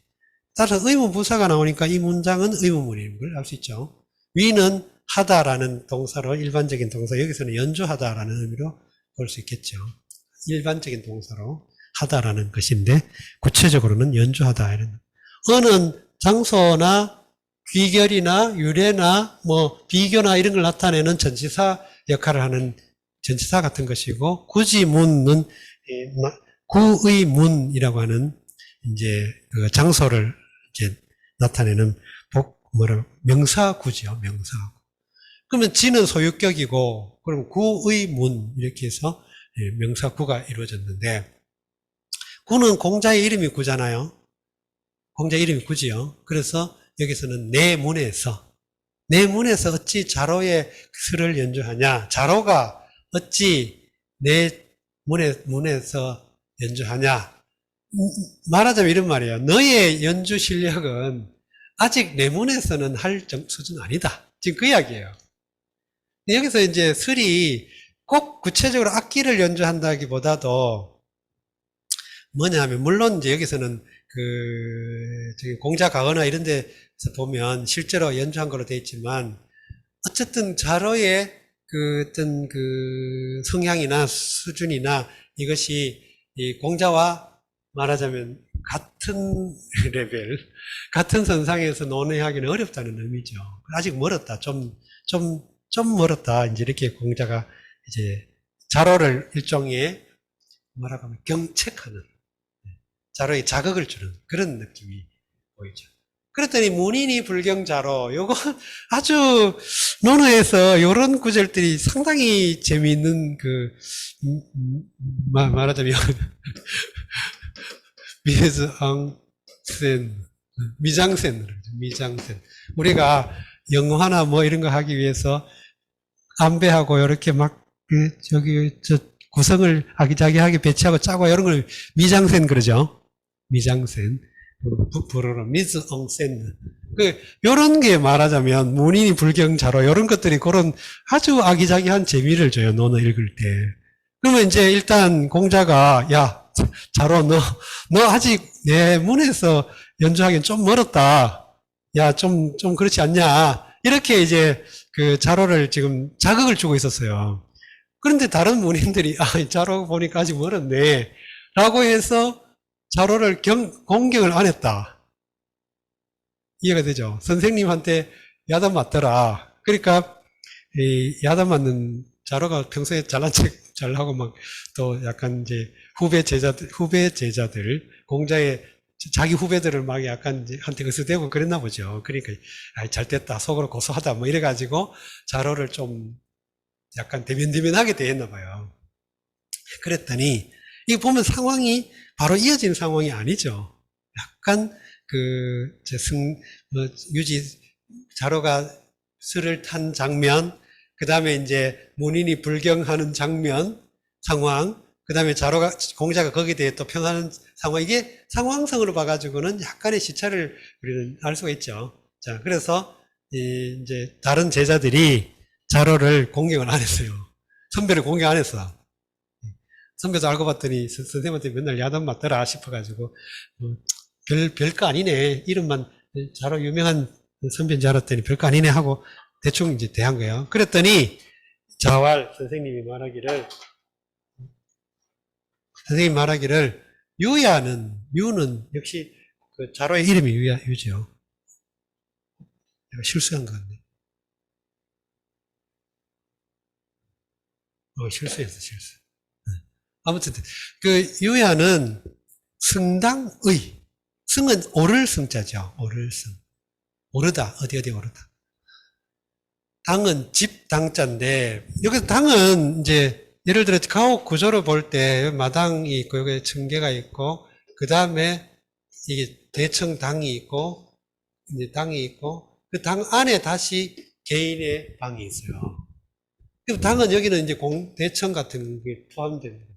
따라서 의문부사가 나오니까 이 문장은 의문문인 걸 알 수 있죠. 위는 하다라는 동사로 일반적인 동사, 여기서는 연주하다라는 의미로 볼 수 있겠죠. 일반적인 동사로 하다라는 것인데 구체적으로는 연주하다 이런. 어는 장소나 귀결이나 유래나 뭐 비교나 이런 걸 나타내는 전치사 역할을 하는 전치사 같은 것이고, 구지문은 구의 문이라고 하는 이제 그 장소를 이제 나타내는 명사구죠, 명사. 그러면 지는 소유격이고, 그럼 구의 문 이렇게 해서 명사구가 이루어졌는데, 구는 공자의 이름이 구잖아요. 공자 이름이 구지요. 그래서 여기서는 내 문에서 어찌 자로의 스를 연주하냐? 자로가 어찌 내 문에서 연주하냐? 말하자면 이런 말이에요. 너의 연주 실력은 아직 내 문에서는 할 수준 아니다. 지금 그 이야기예요. 여기서 이제 슬이 꼭 구체적으로 악기를 연주한다기보다도 뭐냐 하면, 물론 이제 여기서는 저기 공자 가거나 이런 데서 보면 실제로 연주한 걸로 되어 있지만, 어쨌든 자로의 어떤 성향이나 수준이나 이것이 이 공자와 말하자면 같은 레벨, 같은 선상에서 논의하기는 어렵다는 의미죠. 아직 멀었다. 좀 멀었다. 이제 이렇게 공자가 이제 자로를 일종의 뭐라고 하면 경책하는, 자로에 자극을 주는 그런 느낌이 보이죠. 그랬더니 문인이 불경자로, 요거 아주 논어에서 이런 구절들이 상당히 재미있는 말하자면 미장센. 우리가 영화나 뭐 이런 거 하기 위해서 안배하고 이렇게 막 구성을 아기자기하게 배치하고 짜고 이런 걸 미장센 그러죠. 미장센. 불어로 미즈엉센. 요런 게 말하자면 문인이 불경자로 요런 것들이 그런 아주 아기자기한 재미를 줘요. 논어 읽을 때. 그러면 이제 일단 공자가, 야, 자로 너 아직 내 문에서 연주하기엔 좀 멀었다. 야, 좀 그렇지 않냐. 이렇게 이제 자로를 지금 자극을 주고 있었어요. 그런데 다른 문인들이, 자로 보니까 아직 멀었네. 라고 해서 자로를 공경을 안 했다. 이해가 되죠? 선생님한테 야단 맞더라. 그러니까, 야단 맞는 자로가 평소에 잘난 척 잘하고 막 또 약간 이제 후배 제자들, 공자의 자기 후배들을 막 약간 이제 한테 으스대고 그랬나 보죠. 그러니까, 잘 됐다. 속으로 고소하다. 뭐 이래가지고 자로를 좀 약간 대면대면하게 대했나 봐요. 그랬더니, 이거 보면 상황이 바로 이어지는 상황이 아니죠. 약간 자로가 술을 탄 장면, 그 다음에 이제 문인이 불경하는 장면, 상황, 그 다음에 공자가 거기에 대해 또 평하는 상황, 이게 상황성으로 봐가지고는 약간의 시차를 우리는 알 수가 있죠. 자, 그래서 이제 다른 제자들이 자로를 공경을 안 했어요. 선배를 공경 안 했어. 선배도 알고 봤더니 선생님한테 맨날 야단 맞더라 싶어가지고, 별거 아니네. 이름만 자로 유명한 선배인 줄 알았더니 별거 아니네 하고 대충 이제 대한 거예요. 그랬더니 자왈 선생님이 말하기를 유는 역시 자로의 이름이 유죠. 내가 실수한 것 같네. 실수. 아무튼 유야는 승당의, 승은 오를 승자죠. 오를 승. 오르다. 어디 오르다. 당은 집당자인데, 여기서 당은 이제 예를 들어 가옥 구조로 볼 때 마당이 있고 여기 청계가 있고, 그 다음에 이게 대청당이 있고, 이제 당이 있고, 그 당 안에 다시 개인의 방이 있어요. 그럼 당은 여기는 이제 대청 같은 게 포함되는 거죠.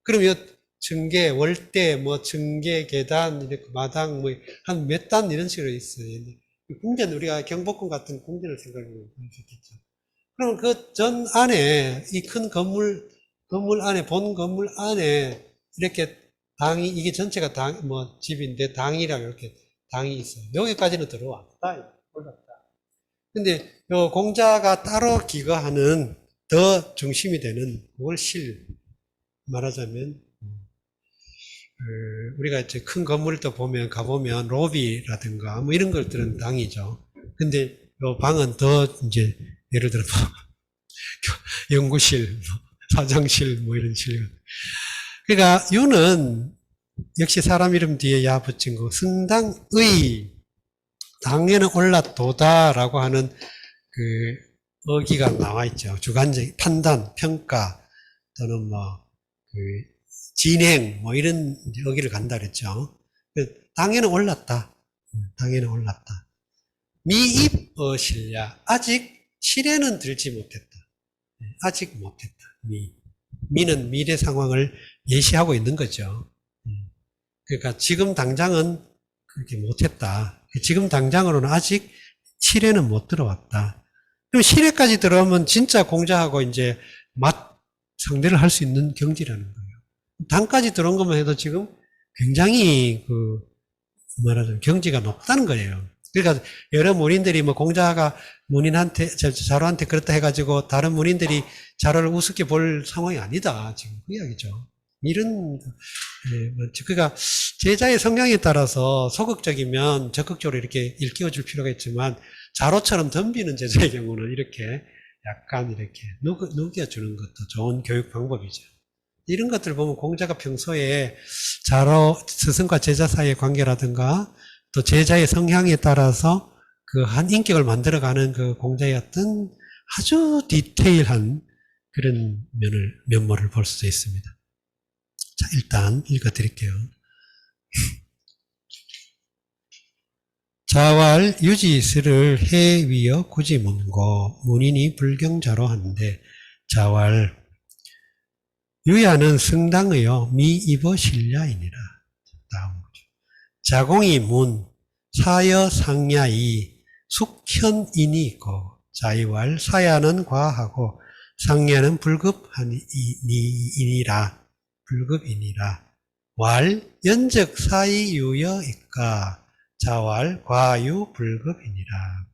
그럼 이 청계, 월대, 청계, 계단, 이렇게 마당, 한 몇 단 이런 식으로 있어요. 궁전, 우리가 경복궁 같은 궁전을 생각해 보면 좋겠죠. 그럼 그 전 안에, 이 큰 건물 안에, 본 건물 안에, 이렇게 당이, 이게 전체가 집인데, 당이라고 이렇게 당이 있어요. 여기까지는 들어왔다. 올랐다. 근데, 요 공자가 따로 기거하는 더 중심이 되는, 그걸 말하자면, 우리가 이제 큰 건물을 또 가보면, 로비라든가, 이런 것들은 당이죠. 근데, 요 방은 더, 이제, 예를 들어, 연구실, 뭐 사장실, 뭐 이런 실. 그러니까 유는 역시 사람 이름 뒤에 야 붙인 거 승당의 당에는 올랐도다라고 하는 그 어기가 나와 있죠. 주관적 판단, 평가 또는 뭐 그 진행 뭐 이런 어기를 간다 그랬죠. 당에는 올랐다. 당에는 올랐다. 미입어실야 아직 실에는 들지 못했다. 아직 못했다. 미는 미래 상황을 예시하고 있는 거죠. 그러니까 지금 당장은 그렇게 못했다. 지금 당장으로는 아직 실에는 못 들어왔다. 그럼 실에까지 들어오면 진짜 공자하고 이제 상대를 할 수 있는 경지라는 거예요. 당까지 들어온 것만 해도 지금 굉장히 말하자면 경지가 높다는 거예요. 그러니까 여러 문인들이 뭐 공자가 문인한테, 자로한테 그렇다 해가지고 다른 문인들이 자로를 우습게 볼 상황이 아니다. 지금 그 이야기죠. 이런, 그러니까 제자의 성향에 따라서 소극적이면 적극적으로 이렇게 일깨워줄 필요가 있지만 자로처럼 덤비는 제자의 경우는 이렇게 약간 이렇게 누겨주는 것도 좋은 교육 방법이죠. 이런 것들 보면 공자가 평소에 자로 스승과 제자 사이의 관계라든가 또 제자의 성향에 따라서 그 한 인격을 만들어가는 그 공자의 어떤 아주 디테일한 그런 면모를 볼 수 있습니다. 자, 일단 읽어드릴게요. 자왈 유지스를 해 위어 굳이 묻고 문인이 불경자로 하는데 자왈 유야는 승당의요 미입어 실야이니라. 다음 거죠. 자공이 문 사여 상야이 숙현인이 있고 자이왈 사야는 과하고 상야는 불급이니라. 왈 연적 사이 유여 있까 자왈 과유 불급이니라.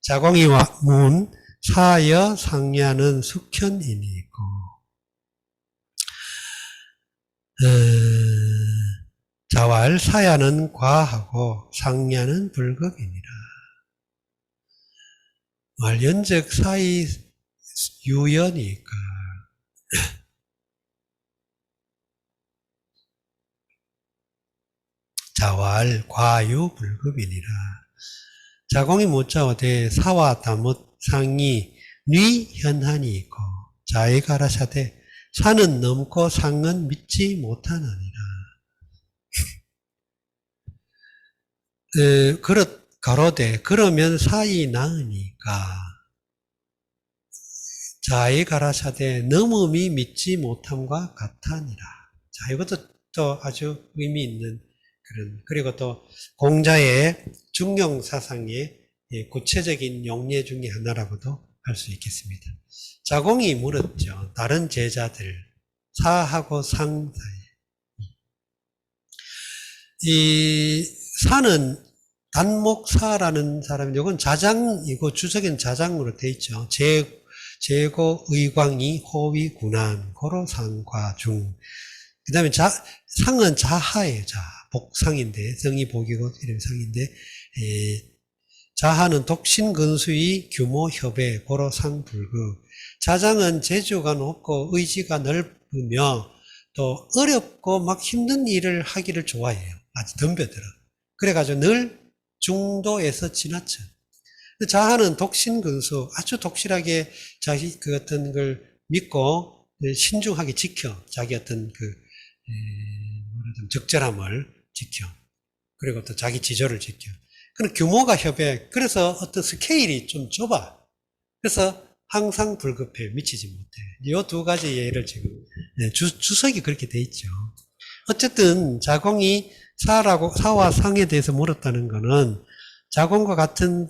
자공이 문 사여 상야는 숙현인이 있고 자왈 사야는 과하고 상야는 불급이니라. 왈 연적 사이 유연이니까 자왈 과유 불급이니라. 자공이 못자오되 사와 다못 상이 뉘 현한이 있고 자의 가라사대 산은 넘고 상은 믿지 못하느니라. 가로되 그러면 사이 나으니까 자의 가라사대 넘음이 믿지 못함과 같으니라. 자, 이것도 또 아주 의미 있는 그리고 또 공자의 중용 사상의 구체적인 용례 중에 하나라고도 할 수 있겠습니다. 자공이 물었죠. 다른 제자들 사하고 상 사이. 이 사는 단목사라는 사람이 이건 자장이고 주석엔 자장으로 돼 있죠. 제고 의광이 호위 군안 고로 상과 중. 그 다음에 상은 자하예요. 복상인데 성이 복이고 이런 상인데 자하는 독신근수의 규모 협의 고로 상불급. 자장은 재주가 높고 의지가 넓으며 또 어렵고 막 힘든 일을 하기를 좋아해요. 아주 덤벼들어. 그래가지고 늘 중도에서 지나쳐. 자하는 독신근수, 아주 독실하게 자기 그 어떤 걸 믿고 신중하게 지켜. 자기 어떤 적절함을 지켜. 그리고 또 자기 지조를 지켜. 그런 규모가 협해. 그래서 어떤 스케일이 좀 좁아. 그래서 항상 불급해. 미치지 못해. 이 두 가지 예를 지금, 주석이 그렇게 돼 있죠. 어쨌든 자공이 사와 상에 대해서 물었다는 거는 자공과 같은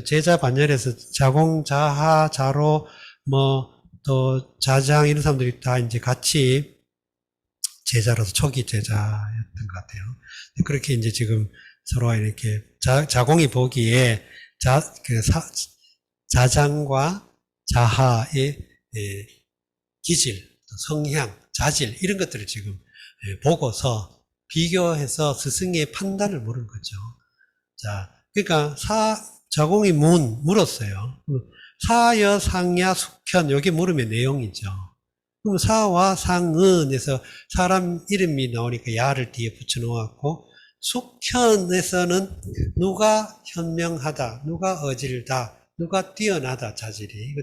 제자 반열에서 자공, 자하, 자로, 또 자장 이런 사람들이 다 이제 같이 제자로서 초기 제자였던 것 같아요. 그렇게 이제 지금 서로 이렇게 자공이 보기에 자장과 자하의 기질, 성향, 자질 이런 것들을 지금 보고서 비교해서 스승의 판단을 물은 거죠. 자, 그러니까 자공이 물었어요. 사여, 상야, 숙현, 요게 물음의 내용이죠. 그럼 사와 상은에서 사람 이름이 나오니까 야를 뒤에 붙여 놓았고, 숙현에서는 누가 현명하다, 누가 어질다, 누가 뛰어나다, 자질이.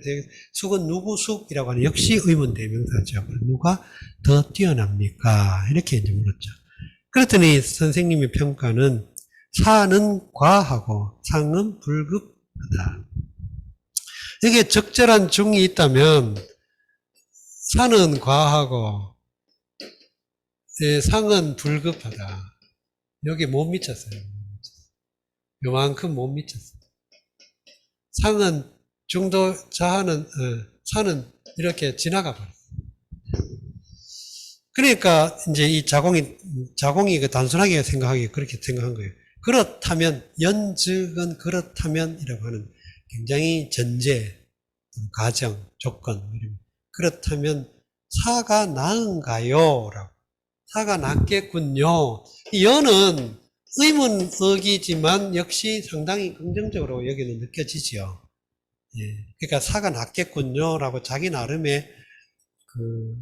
숙은 누구 숙이라고 하는 역시 의문 대명사죠. 누가 더 뛰어납니까? 이렇게 이제 물었죠. 그랬더니 선생님의 평가는 사는 과하고 상은 불급하다. 이게 적절한 중이 있다면 사는 과하고 상은 불급하다. 여기 못 미쳤어요. 요만큼 못 미쳤어요. 상은 중도, 자하는, 사는 이렇게 지나가 버렸어요. 그러니까 이제 이 자공이 단순하게 생각하기 그렇게 생각한 거예요. 그렇다면, 연즉은 그렇다면이라고 하는 굉장히 전제, 가정, 조건, 그렇다면 사가 나은가요? 라고. 사가 낫겠군요. 이 여는 의문어기지만 역시 상당히 긍정적으로 여기는 느껴지지요. 예. 그러니까 사가 낫겠군요. 라고 자기 나름의 그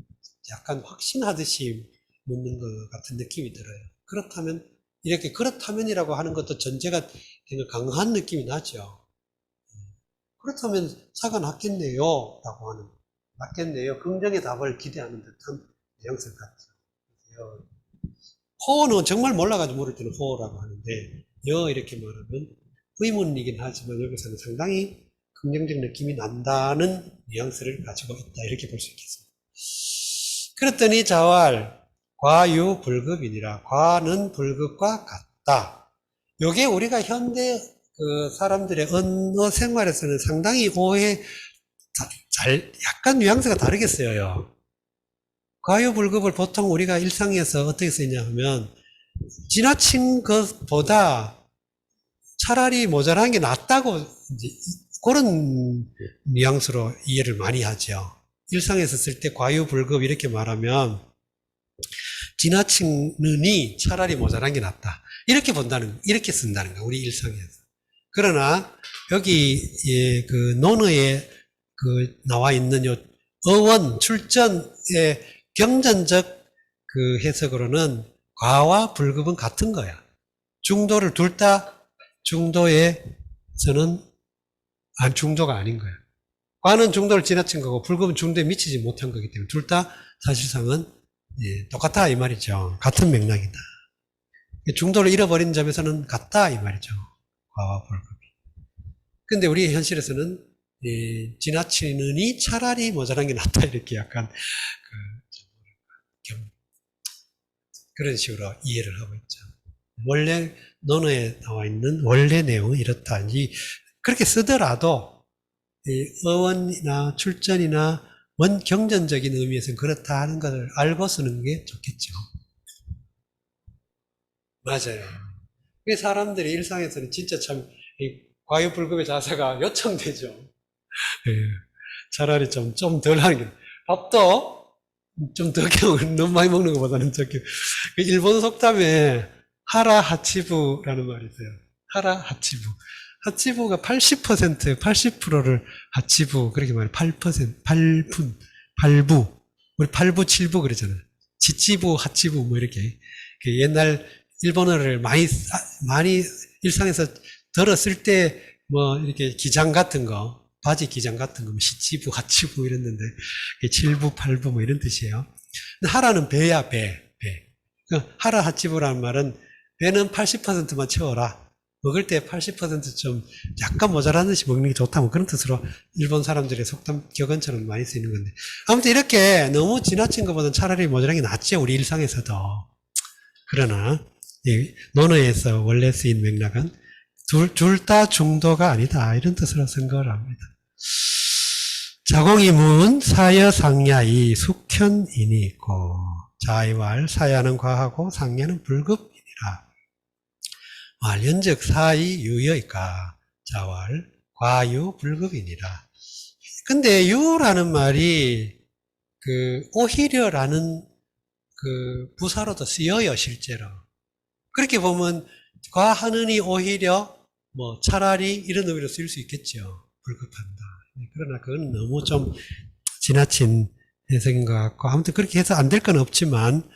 약간 확신하듯이 묻는 것 같은 느낌이 들어요. 그렇다면, 이렇게 그렇다면이라고 하는 것도 전제가 되게 강한 느낌이 나죠. 그렇다면 사가 낫겠네요. 라고 하는, 낫겠네요. 긍정의 답을 기대하는 듯한 뉘앙스 같죠. 호는 정말 몰라가지고 물을 때는 호라고 하는데, 이렇게 말하면 의문이긴 하지만 여기서는 상당히 긍정적 느낌이 난다는 뉘앙스를 가지고 있다. 이렇게 볼 수 있겠습니다. 그랬더니 자왈, 과유 불급이니라. 과는 불급과 같다. 요게 우리가 현대 사람들의 언어 생활에서는 상당히 약간 뉘앙스가 다르게 쓰여요. 과유불급을 보통 우리가 일상에서 어떻게 쓰냐 하면, 지나친 것보다 차라리 모자란 게 낫다고, 이제 그런 뉘앙스로 이해를 많이 하죠. 일상에서 쓸 때 과유불급 이렇게 말하면, 지나치느니 차라리 모자란 게 낫다. 이렇게 쓴다는 거예요. 우리 일상에서. 그러나, 여기, 논어에 나와 있는 어원, 출전의 경전적 해석으로는 과와 불급은 같은 거야. 중도를 둘 다 중도가 아닌 거야. 과는 중도를 지나친 거고 불급은 중도에 미치지 못한 거기 때문에 둘 다 사실상은 똑같다 이 말이죠. 같은 맥락이다. 중도를 잃어버린 점에서는 같다 이 말이죠. 과와 불급이. 근데 우리 현실에서는 지나치느니 차라리 모자란 게 낫다 이렇게 약간 그런 식으로 이해를 하고 있죠. 원래 논어에 나와 있는 원래 내용은 이렇다. 그렇게 쓰더라도 어원이나 출전이나 원경전적인 의미에서는 그렇다 하는 것을 알고 쓰는 게 좋겠죠. 맞아요. 사람들이 일상에서는 진짜 참 과유불급의 자세가 요청되죠. 차라리 좀 덜 하는 게 밥도 좀 더 너무 많이 먹는 것보다는 적게. 일본 속담에 하라 하치부라는 말이 있어요. 하라 하치부. 하치부가 80%를 하치부, 그렇게 말해요. 8%, 8부. 우리 8부, 7부 그러잖아요. 지치부, 하치부, 뭐 이렇게. 옛날 일본어를 많이 일상에서 들었을 때, 뭐, 이렇게 기장 같은 거, 바지 기장 같은 거, 시치부, 하치부 이랬는데, 7부, 8부 뭐 이런 뜻이에요. 하라는 배야, 배. 하라 하치부라는 말은 배는 80%만 채워라. 먹을 때 80%좀 약간 모자란 듯이 먹는 게 좋다. 뭐 그런 뜻으로 일본 사람들의 속담 격언처럼 많이 쓰이는 건데. 아무튼 이렇게 너무 지나친 것보다는 차라리 모자란 게 낫죠. 우리 일상에서도. 그러나, 논어에서 원래 쓰인 맥락은 둘 다 중도가 아니다. 이런 뜻으로 쓴 거랍니다. 자공이문 사여상야이 숙현이니 있고 자이왈 사야는 과하고 상야는 불급이니라. 말연즉 사이 유여이까 자왈 과유 불급이니라. 근데 유라는 말이 오히려라는 부사로도 쓰여요, 실제로. 그렇게 보면 과하느니 오히려 뭐 차라리 이런 의미로 쓰일 수 있겠죠. 불급한다. 그러나 그건 너무 좀 지나친 해석인 것 같고, 아무튼 그렇게 해서 안 될 건 없지만,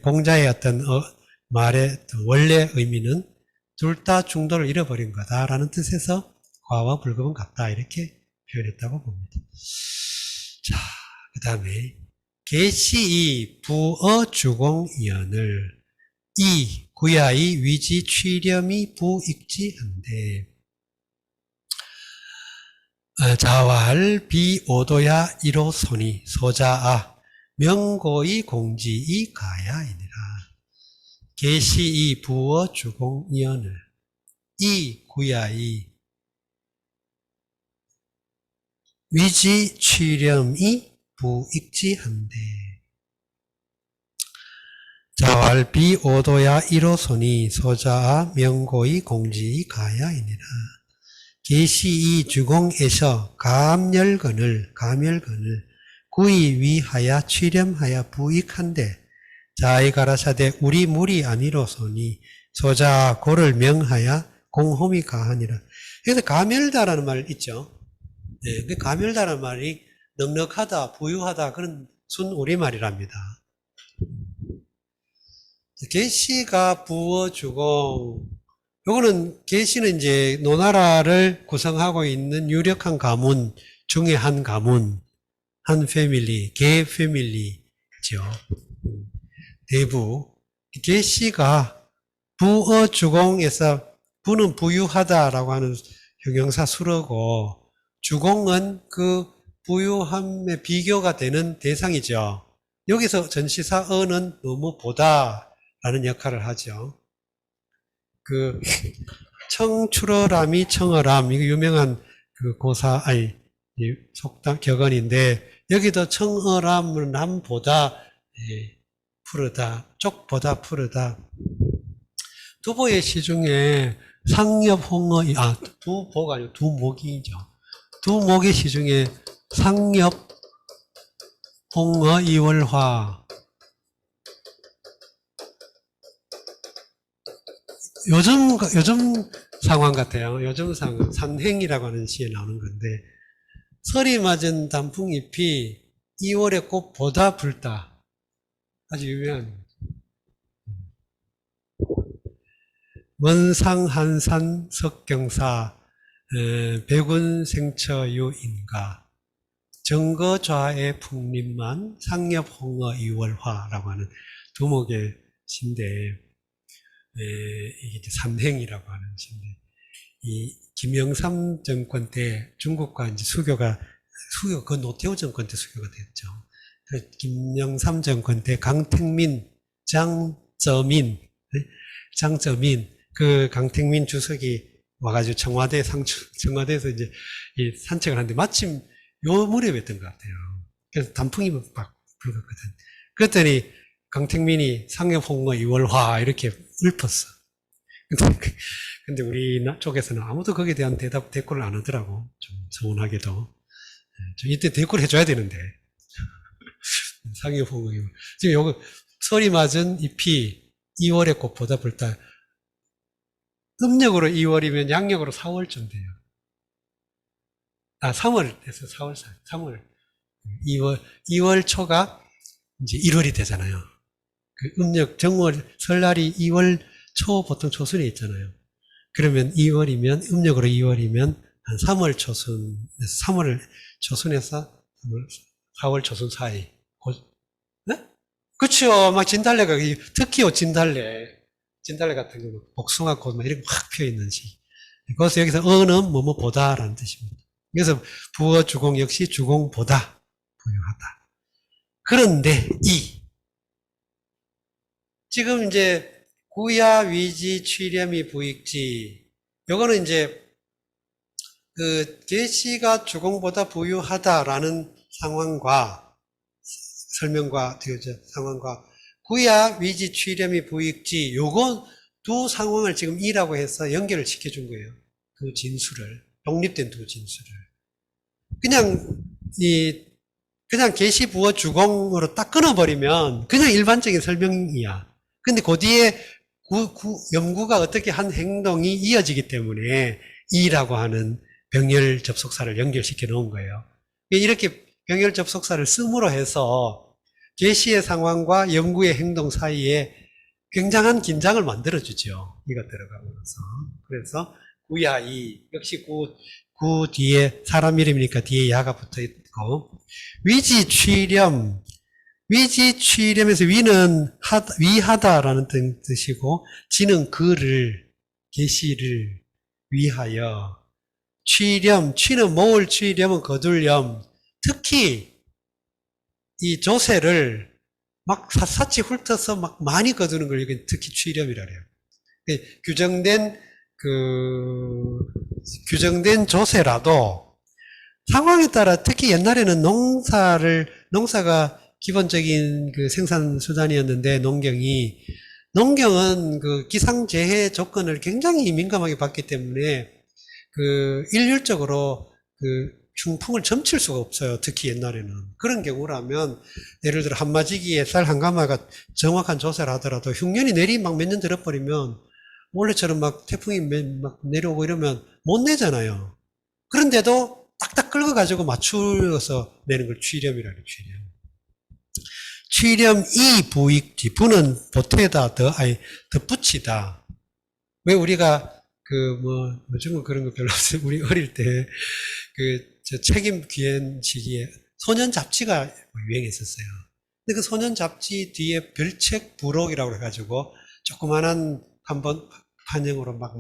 공자의 어떤 말의 원래 의미는 둘 다 중도를 잃어버린 거다라는 뜻에서 과와 불급은 같다 이렇게 표현했다고 봅니다. 자, 그 다음에 계시이 부어 주공이언을 이 구야이 위지 취렴이 부익지한데 자왈 비오도야 이로소니 소자아 명고이 공지이 가야이니라. 계시이 부어 주공이언을 이 구야이 위지 취렴이 부익지한데 자왈 비오도야 이로소니 소자아 명고이 공지이 가야이니라. 계시이 주공에서 감열건을 구이 위하여 취렴하여 부익한데 자이 가라사대 우리 물이 아니로소니 소자 고를 명하여 공홈이 가하니라. 그래서 가멸다라는 말 있죠. 네, 그 가멸다라는 말이 넉넉하다, 부유하다 그런 순 우리말이랍니다. 계시가 부어주고 요거는 계시는 이제 노나라를 구성하고 있는 유력한 가문 중에 한 가문, 한 패밀리, 개 패밀리죠. 대부. 계시가 부어주공에서 부는 부유하다라고 하는 형용사 수로고 주공은 그 부유함의 비교가 되는 대상이죠. 여기서 전치사 어는 너무 보다라는 역할을 하죠. 그 청출어람이 청어람 이거 유명한 그 고사 속담 격언인데 여기도 청어람은 남보다 푸르다 쪽보다 푸르다. 두보의 시 중에 상엽홍어 두보가 아니고 두목이죠. 두목의 시 중에 상엽홍어 이월화 요즘 상황 같아요. 요즘 상황, 산행이라고 하는 시에 나오는 건데, 설이 맞은 단풍잎이 2월의 꽃보다 붉다. 아주 유명한. 원상한산 석경사, 백운생처유인가, 정거좌의 풍림만 상엽홍어 이월화라고 하는 두목의 시인데, 이게 이제 삼행이라고 하는 시인데, 이 김영삼 정권 때 중국과 이제 그 노태우 정권 때 수교가 됐죠. 그 김영삼 정권 때 강택민, 장저민, 그 강택민 주석이 와가지고 청와대에서 이제 이 산책을 하는데 마침 요 무렵이었던 것 같아요. 그래서 단풍이 막 불었거든. 그랬더니 강택민이 상엽홍어 이월화 이렇게 읊었어. 근데 우리 쪽에서는 아무도 거기에 대한 대꾸를 안 하더라고. 좀 서운하게도. 좀 이때 대꾸를 해줘야 되는데. 상엽홍어 이월. 지금 요거 설이 맞은 잎이 2월의 꽃보다 붉다. 음력으로 2월이면 양력으로 4월쯤 돼요. 3월에서 4월 사이. 3월. 2월 초가 이제 1월이 되잖아요. 그 음력 정월 설날이 2월 초 보통 초순에 있잖아요. 그러면 2월이면 음력으로 2월이면 한 3월 초순에서 4월 초순 사이. 네? 그렇죠. 막 진달래가 특히 진달래 같은 경우 복숭아꽃 막 이렇게 확 피어 있는 시. 그래서 여기서 어는 뭐뭐 보다라는 뜻입니다. 그래서 부어 주공 역시 주공보다 부유하다. 그런데 지금 이제 구야 위지 취렴이 부익지 요거는 이제 그 계시가 주공보다 부유하다라는 상황과 설명과 되어져 상황과 구야 위지 취렴이 부익지 요거 두 상황을 지금 이라고 해서 연결을 시켜준 거예요. 두 진수를 독립된 두 진수를 그냥 계시 부어 주공으로 딱 끊어버리면 그냥 일반적인 설명이야. 근데 그 뒤에 염구가 어떻게 한 행동이 이어지기 때문에 이라고 하는 병렬 접속사를 연결시켜 놓은 거예요. 이렇게 병렬 접속사를 씀으로 해서 계시의 상황과 연구의 행동 사이에 굉장한 긴장을 만들어주죠. 이가 들어가면서. 그래서 구야 이 역시 구 뒤에 사람 이름이니까 뒤에 야가 붙어 있고 위지 취렴 위지 취렴에서 위는 위하다라는 뜻이고 지는 그를 계시를 위하여 취렴 취는 모을 취렴은 거둘렴 특히 이 조세를 막 샅샅이 훑어서 막 많이 거두는 걸 이게 특히 취렴이라 그래요. 규정된 조세라도 상황에 따라 특히 옛날에는 농사가 기본적인 그 생산 수단이었는데 농경은 그 기상재해 조건을 굉장히 민감하게 봤기 때문에 그 일률적으로 그 흉풍을 점칠 수가 없어요. 특히 옛날에는. 그런 경우라면 예를 들어 한마지기에 쌀 한 가마가 정확한 조사를 하더라도 흉년이 내리 막 몇 년 들어버리면 원래처럼 막 태풍이 막 내려오고 이러면 못 내잖아요. 그런데도 딱딱 긁어가지고 맞추어서 내는 걸 취렴이라 그래요. 취렴 이 부익지. 부는 보태다, 덧붙이다. 왜 우리가 요즘은 그런 거 별로 없어요. 우리 어릴 때, 책임 귀한 시기에 소년 잡지가 유행했었어요. 근데 그 소년 잡지 뒤에 별책 부록이라고 해가지고, 조그만한 한번 판형으로 막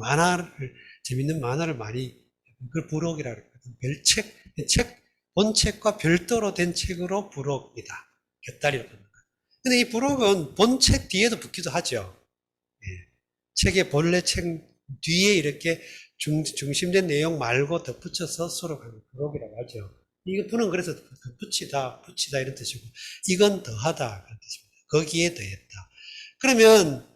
재밌는 만화를 많이, 그걸 부록이라고 그랬거든요. 본책과 별도로 된 책으로 부록이다. 곁다리로 붙는 거예요. 근데 이 부록은 본책 뒤에도 붙기도 하죠. 책의 본래 책 뒤에 이렇게 중심된 내용 말고 덧붙여서 수록하는 부록이라고 하죠. 이거 부는 그래서 덧붙이다, 붙이다 이런 뜻이고, 이건 더하다 그런 뜻입니다. 거기에 더했다. 그러면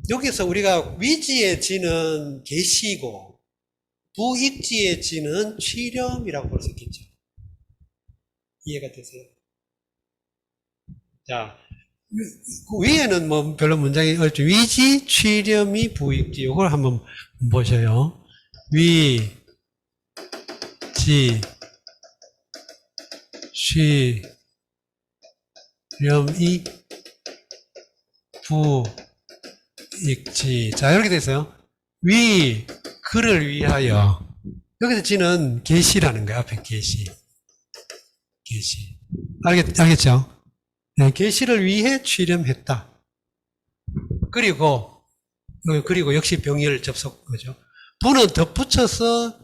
여기서 우리가 위지의 지는 계시고 부익지의 지는 취렴이라고 볼 수 있겠죠. 이해가 되세요? 자, 그 위에는 뭐 별로 문장이 어렵죠. 위지, 취렴이, 부익지. 이걸 한번 보셔요. 위, 지, 취렴이, 부익지. 자, 이렇게 됐어요. 위, 그를 위하여. 여기서 지는 계시라는 거예요. 앞에 계시. 알겠죠? 네, 계시를 위해 취렴했다. 그리고 역시 병렬 접속 거죠. 부는 덧붙여서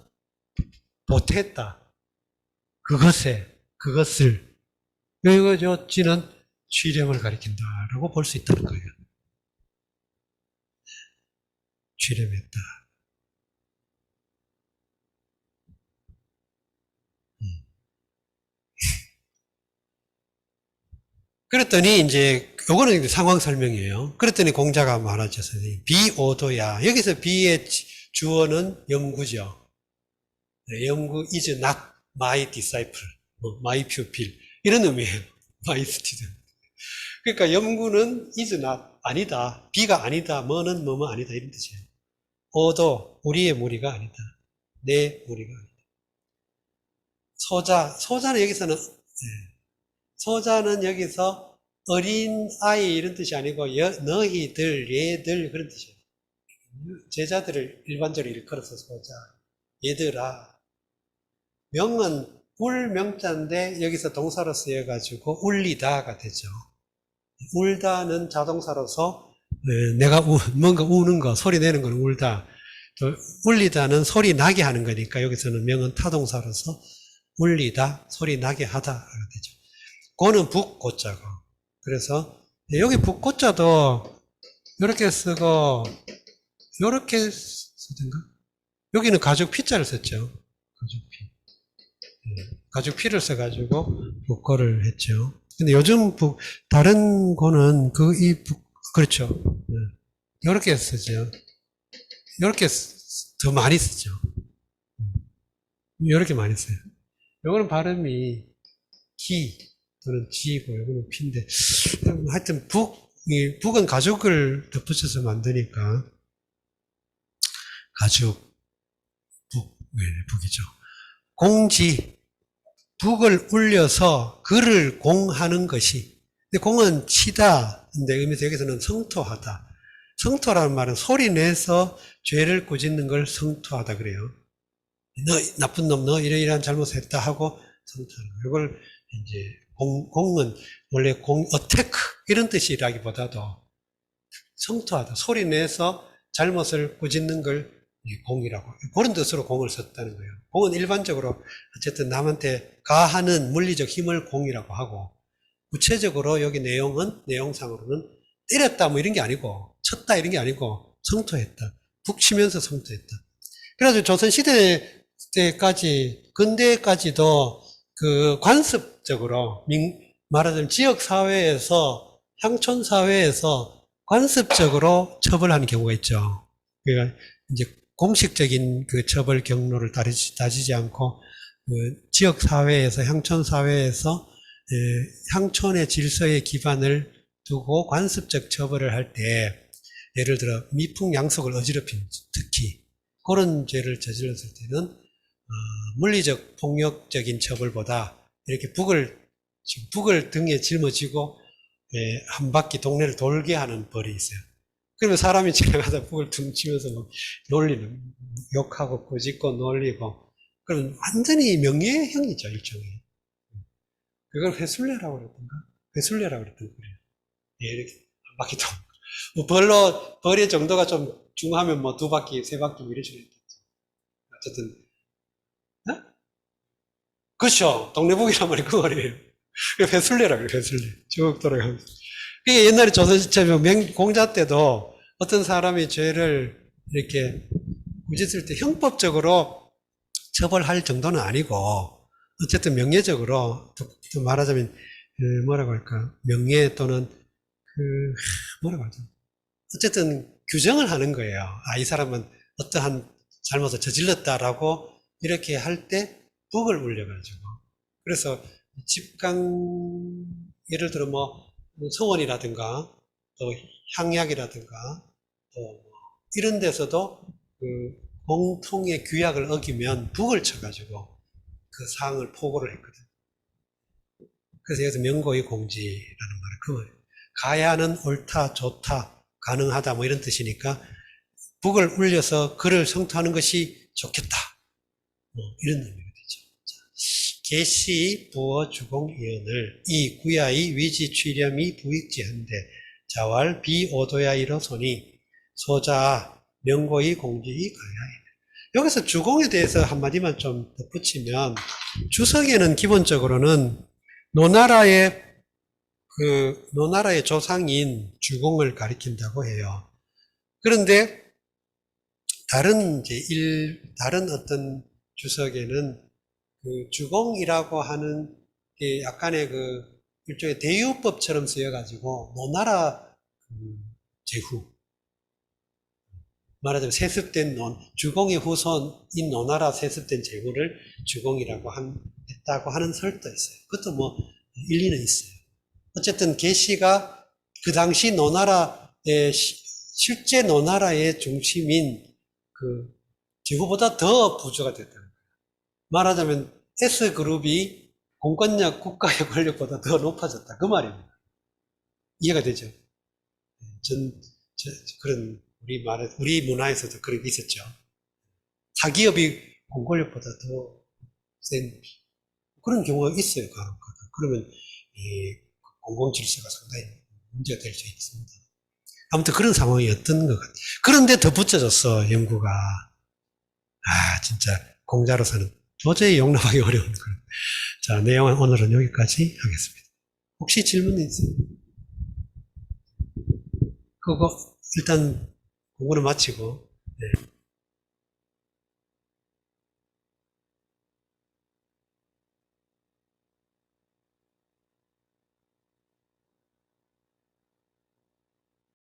보탰다. 그것을. 이거죠. 지는 취렴을 가리킨다라고 볼 수 있다는 거예요. 취렴했다. 그랬더니 요거는 이제 상황 설명이에요. 그랬더니 공자가 말하죠, 선생님. 비오도야. 여기서 비의 주어는 영구죠. 영구 is not my disciple, my pupil. 이런 의미예요. my student. 그러니까 영구는 is not, 아니다. 비가 아니다. 뭐는 뭐뭐 아니다. 이런 뜻이에요. 오도, 우리의 무리가 아니다. 내 무리가 아니다. 소자는 여기서는, 소자는 여기서 어린 아이 이런 뜻이 아니고 너희들, 얘들 그런 뜻이에요. 제자들을 일반적으로 일컬어서 소자. 얘들아. 명은 울명자인데 여기서 동사로 쓰여가지고 울리다가 되죠. 울다는 자동사로서 내가 뭔가 우는 거, 소리 내는 건 울다. 또 울리다는 소리 나게 하는 거니까 여기서는 명은 타동사로서 울리다, 소리 나게 하다가 되죠. 고는 북고자고. 그래서 여기 북고자도 이렇게 쓰고 이렇게 쓰든가. 여기는 가죽 피자를 썼죠. 가죽 피. 가죽 피를 써가지고 북고를 했죠. 근데 요즘 다른 고는 그렇죠. 이렇게 쓰죠. 이렇게 더 많이 쓰죠. 이렇게 많이 써요. 요거는 발음이 기 또는 지고 요거는 피인데 하여튼 북은 가죽을 덧붙여서 만드니까 가죽 북이죠. 공지, 북을 울려서 그를 공하는 것이. 근데 공은 치다. 근데 의미에서 여기서는 성토하다. 성토라는 말은 소리 내서 죄를 꾸짖는 걸 성토하다 그래요. 너 나쁜 놈, 너 이러이러한 잘못을 했다 하고 성토하는 거. 이걸 이제 공은 원래 어테크 이런 뜻이라기보다도 성토하다. 소리 내서 잘못을 꾸짖는 걸 공이라고. 그런 뜻으로 공을 썼다는 거예요. 공은 일반적으로 어쨌든 남한테 가하는 물리적 힘을 공이라고 하고, 구체적으로 여기 내용상으로는 때렸다 뭐 이런 게 아니고, 쳤다 이런 게 아니고, 성토했다. 북 치면서 성토했다. 그래서 조선시대 때까지, 근대까지도 그 관습적으로, 말하자면 지역사회에서, 향촌사회에서 관습적으로 처벌하는 경우가 있죠. 그러니까 이제 공식적인 그 처벌 경로를 따지지 않고, 그 지역사회에서, 향촌사회에서, 향촌의 질서의 기반을 두고 관습적 처벌을 할 때, 예를 들어 미풍양속을 어지럽힌 특히 그런 죄를 저질렀을 때는 물리적 폭력적인 처벌보다 이렇게 북을 등에 짊어지고 한 바퀴 동네를 돌게 하는 벌이 있어요. 그러면 사람이 지나가다 북을 등 치면서 막 놀리는, 욕하고 꾸짖고 놀리고, 그러면 완전히 명예형이죠, 일종의. 그걸 회술례라고 그랬던가? 회술례라고 그랬던 거예요. 예, 이렇게 한 바퀴 동. 뭐 벌의 정도가 좀 중하면 뭐 2바퀴, 3바퀴 뭐 이러시면 있겠죠. 어쨌든, 네? 그렇죠. 동네북이란 말이 그 말이에요. 회술례라 그래요, 회술례. 쭉 돌아가면서. 그게 옛날에 조선시대 공자 때도 어떤 사람이 죄를 이렇게 꾸짖을 때 형법적으로 처벌할 정도는 아니고, 어쨌든 명예적으로, 또 말하자면, 뭐라고 할까, 명예 또는 뭐라고 하죠? 어쨌든 규정을 하는 거예요. 이 사람은 어떠한 잘못을 저질렀다라고 이렇게 할 때 북을 울려가지고. 그래서 집강, 예를 들어 뭐, 서원이라든가, 또 향약이라든가, 또 이런 데서도 그 공통의 규약을 어기면 북을 쳐가지고 그 사항을 포고를 했거든. 그래서 여기서 명고의 공지라는 말을 그 말이에요. 가야는 옳다, 좋다, 가능하다 뭐 이런 뜻이니까 북을 울려서 그를 성토하는 것이 좋겠다. 뭐 이런 의미가 되죠. 계시 부어 주공 이언을 이 구야의 위지 취렴이 부익지한데 자왈 비오도야이로 소니 소자 명고의 공지의 가야이. 여기서 주공에 대해서 한마디만 좀 덧붙이면 주석에는 기본적으로는 노나라의 조상인 주공을 가리킨다고 해요. 그런데 다른 어떤 주석에는 그 주공이라고 하는 게 약간의 일종의 대유법처럼 쓰여가지고 노나라 제후, 말하자면 세습된 주공의 후손인 노나라 세습된 제후를 주공이라고 했다고 하는 설도 있어요. 그것도 뭐 일리는 있어요. 어쨌든 계시가 그 당시 실제 노나라의 중심인 제후보다 더 부조가 됐다는 거예요. 말하자면 S그룹이 공권력 국가의 권력보다 더 높아졌다. 그 말입니다. 이해가 되죠? 그런 우리 문화에서도 그런 게 있었죠. 사기업이 공권력보다 더 센 그런 경우가 있어요. 간혹가다. 그러면 공공질서가 상당히 문제가 될 수 있습니다. 아무튼 그런 상황이었던 것 같아요. 그런데 더 붙여졌어, 연구가. 진짜 공자로서는 도저히 용납하기 어려운 그런. 자, 내용은 오늘은 여기까지 하겠습니다. 혹시 질문 있어요? 그거 일단 공부를 마치고. 네.